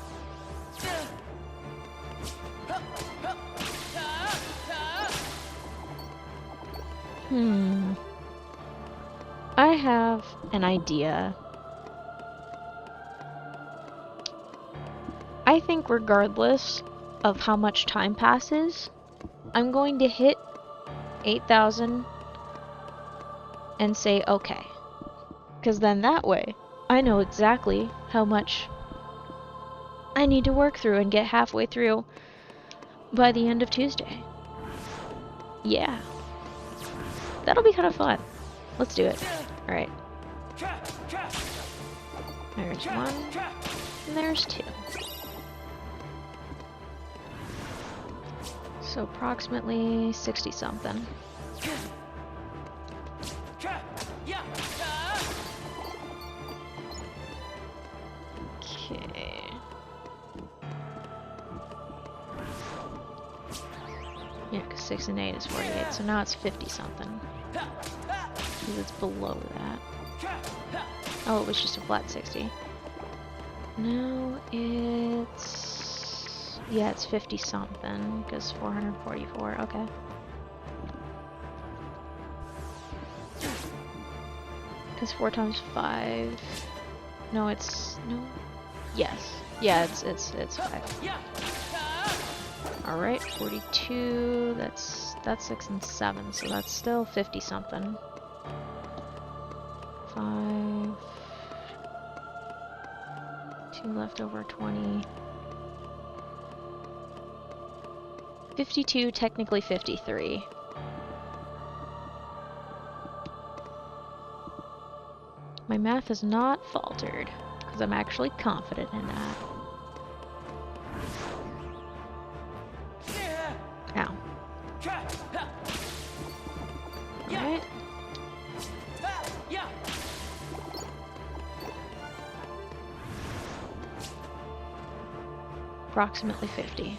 I have an idea. I think regardless of how much time passes, I'm going to hit 8,000 and say okay. Because then that way, I know exactly how much I need to work through and get halfway through by the end of Tuesday. Yeah. That'll be kind of fun. Let's do it. Alright. There's 1, and there's 2. So approximately 60 something. Okay. Yeah, because 6 and 8 is 48, so now it's 50 something. Because it's below that. Oh, it was just a flat 60. Now it's... yeah, it's 50 something, because 444, okay. Because 4 times 5... no, it's... no? Yes. Yeah, it's 5. Alright, 42, that's 6 and 7, so that's still 50 something. 5... 2 left over 20. 52, technically 53. My math has not faltered, because I'm actually confident in that. Ow. Alright. Approximately 50.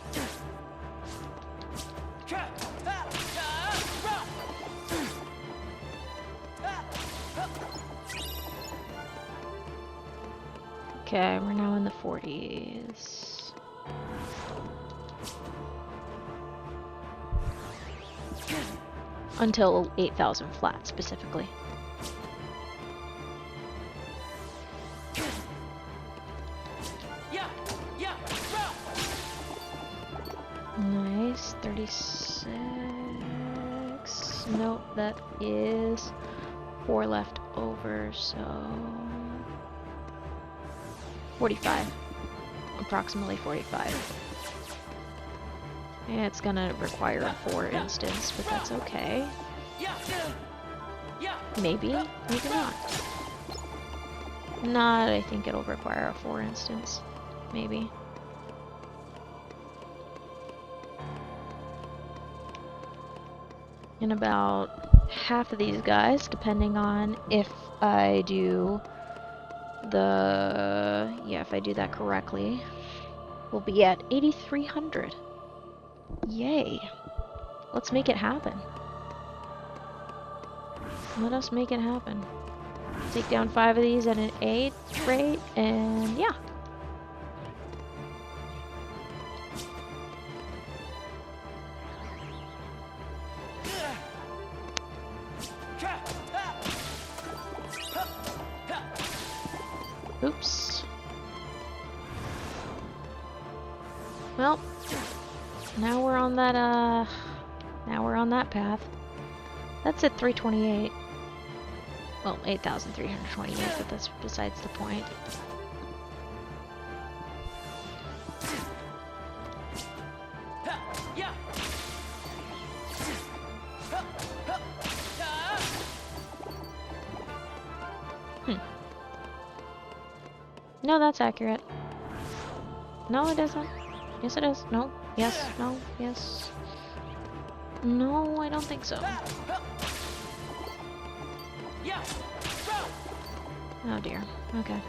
Okay, we're now in the 40s. Until 8,000 flat, specifically. Nice, 36. Nope, that is 4 left over, so 45. Approximately 45. Yeah, it's gonna require a 4 instance, but that's okay. Maybe, maybe not. Not, I think it'll require a 4 instance. Maybe. And about half of these guys, depending on if I do the... yeah, if I do that correctly, will be at 8,300. Yay. Let's make it happen. Let us make it happen. Take down 5 of these at an 8 rate, and yeah. Oops. Well, now we're on that path. That's at 328. Well, 8,328, but that's besides the point. No, that's accurate. No, it isn't. Yes, it is. No. Yes. No. Yes. No, I don't think so. Oh dear. Okay.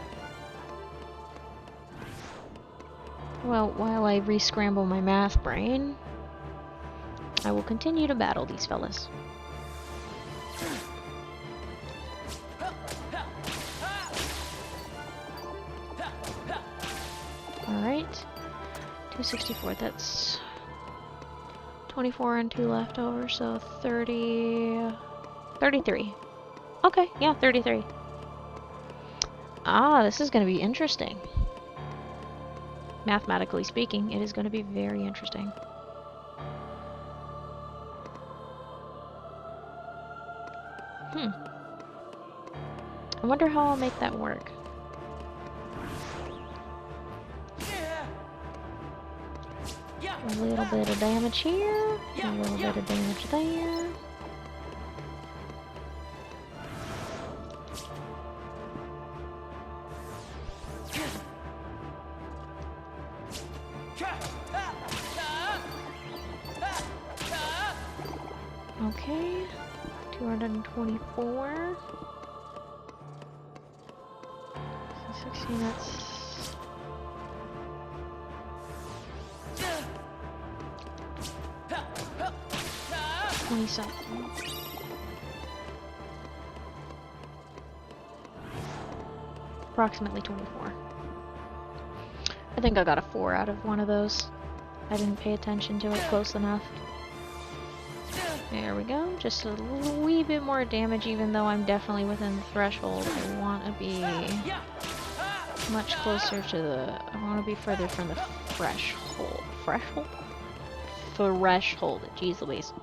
Well, while I re-scramble my math brain, I will continue to battle these fellas. Alright. 264, that's 24 and 2 left over, so 33. Okay, yeah, 33. Ah, this is going to be interesting. Mathematically speaking, it is going to be very interesting. I wonder how I'll make that work. A little bit of damage here, a little bit of damage there. Okay, 224. 16, that's 20 something. Approximately 24. I think I got a 4 out of one of those. I didn't pay attention to it close enough. There we go. Just a wee bit more damage, even though I'm definitely within the threshold. I want to be much closer to the... I want to be further from the threshold. Threshold? Threshold. Jeez Louise.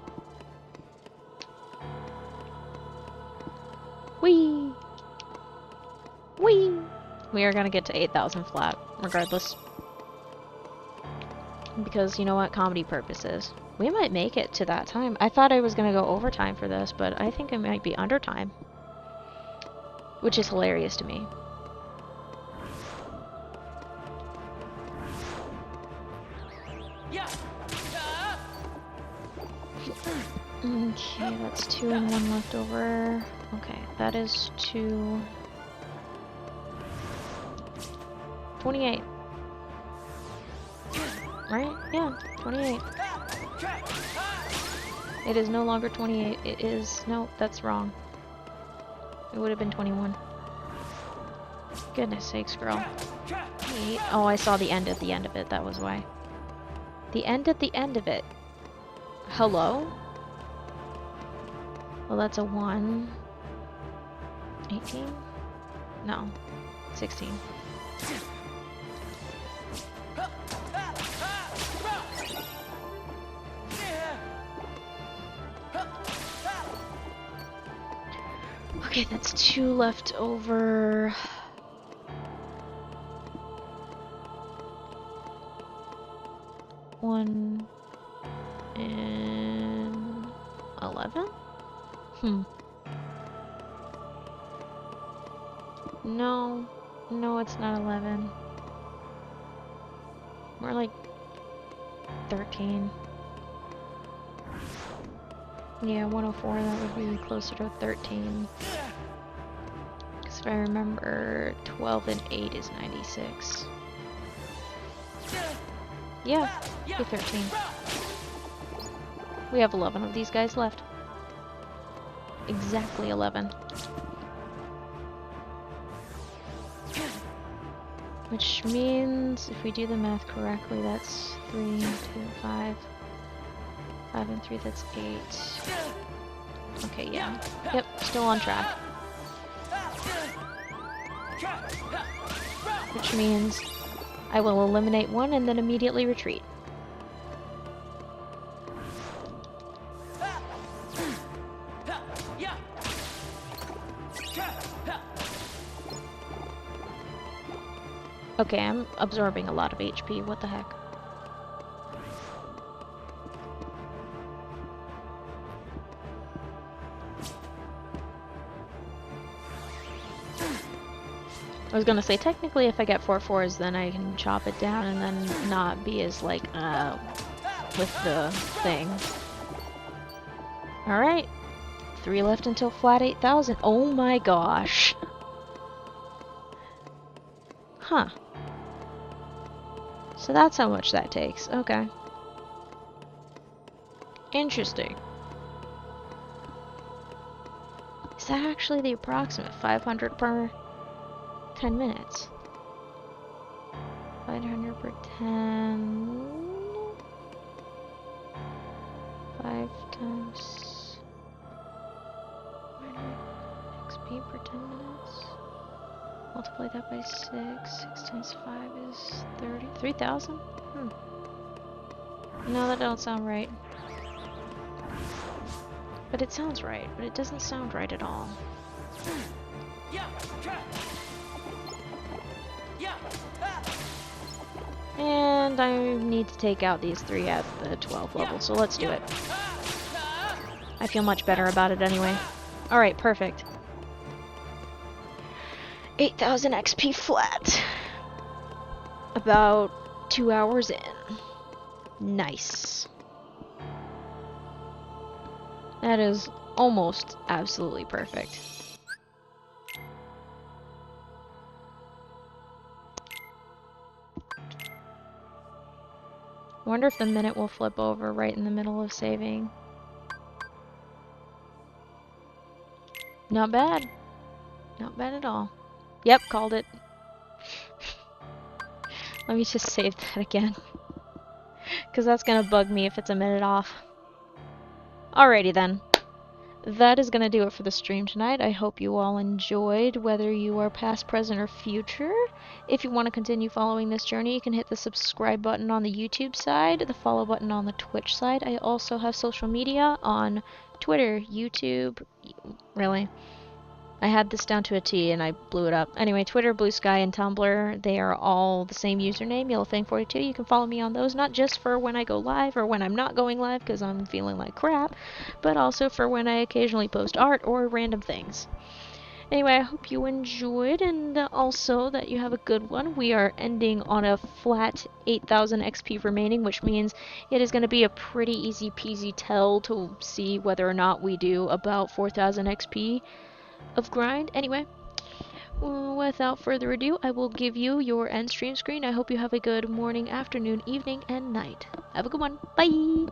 Whee! Whee! We are going to get to 8,000 flat, regardless. Because, you know what? Comedy purposes. We might make it to that time. I thought I was gonna go overtime for this, but I think it might be undertime. Which is hilarious to me. Okay, that's 2 and 1 left over. Okay, that is 2... 28. Right? Yeah, 28. It is no longer 28. It is... No, that's wrong. It would have been 21. Goodness sakes, girl. 8. Oh, I saw the end at the end of it. That was why. The end at the end of it. Hello? Well, that's a 1. 18? No. 16. Okay, that's 2 left over. One and 11? No. No, it's not 11. More like 13. Yeah, 104, that would be closer to 13. Because if I remember, 12 and 8 is 96. Yeah, be 13. We have 11 of these guys left. Exactly 11. Which means, if we do the math correctly, that's 3, 2, 5. 5 and 3, that's 8. Okay, yeah. Yep, still on track. Which means I will eliminate 1 and then immediately retreat. Okay, I'm absorbing a lot of HP. What the heck? I was gonna say, technically if I get 4 4s, then I can chop it down and then not be as, like, with the thing. Alright. 3 left until flat 8,000. Oh my gosh. Huh. So that's how much that takes. Okay. Interesting. Is that actually the approximate 500 per 10 minutes? 500 per 10... 5 times... 500 XP per 10 minutes? Multiply that by 6. 6 times 5 is 30. 3,000? No, that don't sound right. But it sounds right, but it doesn't sound right at all. And I need to take out these 3 at the 12 level, so let's do it. I feel much better about it anyway. Alright, perfect. 8,000 XP flat. About 2 hours in. Nice. That is almost absolutely perfect. Wonder if the minute will flip over right in the middle of saving. Not bad. Not bad at all. Yep, called it. Let me just save that again. Because that's going to bug me if it's a minute off. Alrighty then. That is going to do it for the stream tonight. I hope you all enjoyed, whether you are past, present, or future. If you want to continue following this journey, you can hit the subscribe button on the YouTube side, the follow button on the Twitch side. I also have social media on Twitter, YouTube, really, I had this down to a T and I blew it up. Anyway, Twitter, Blue Sky, and Tumblr, they are all the same username, YellowFang42. You can follow me on those, not just for when I go live or when I'm not going live because I'm feeling like crap, but also for when I occasionally post art or random things. Anyway, I hope you enjoyed, and also that you have a good one. We are ending on a flat 8,000 XP remaining, which means it is going to be a pretty easy peasy tell to see whether or not we do about 4,000 XP of grind. Anyway, without further ado, I will give you your end stream screen. I hope you have a good morning, afternoon, evening, and night. Have a good one. Bye!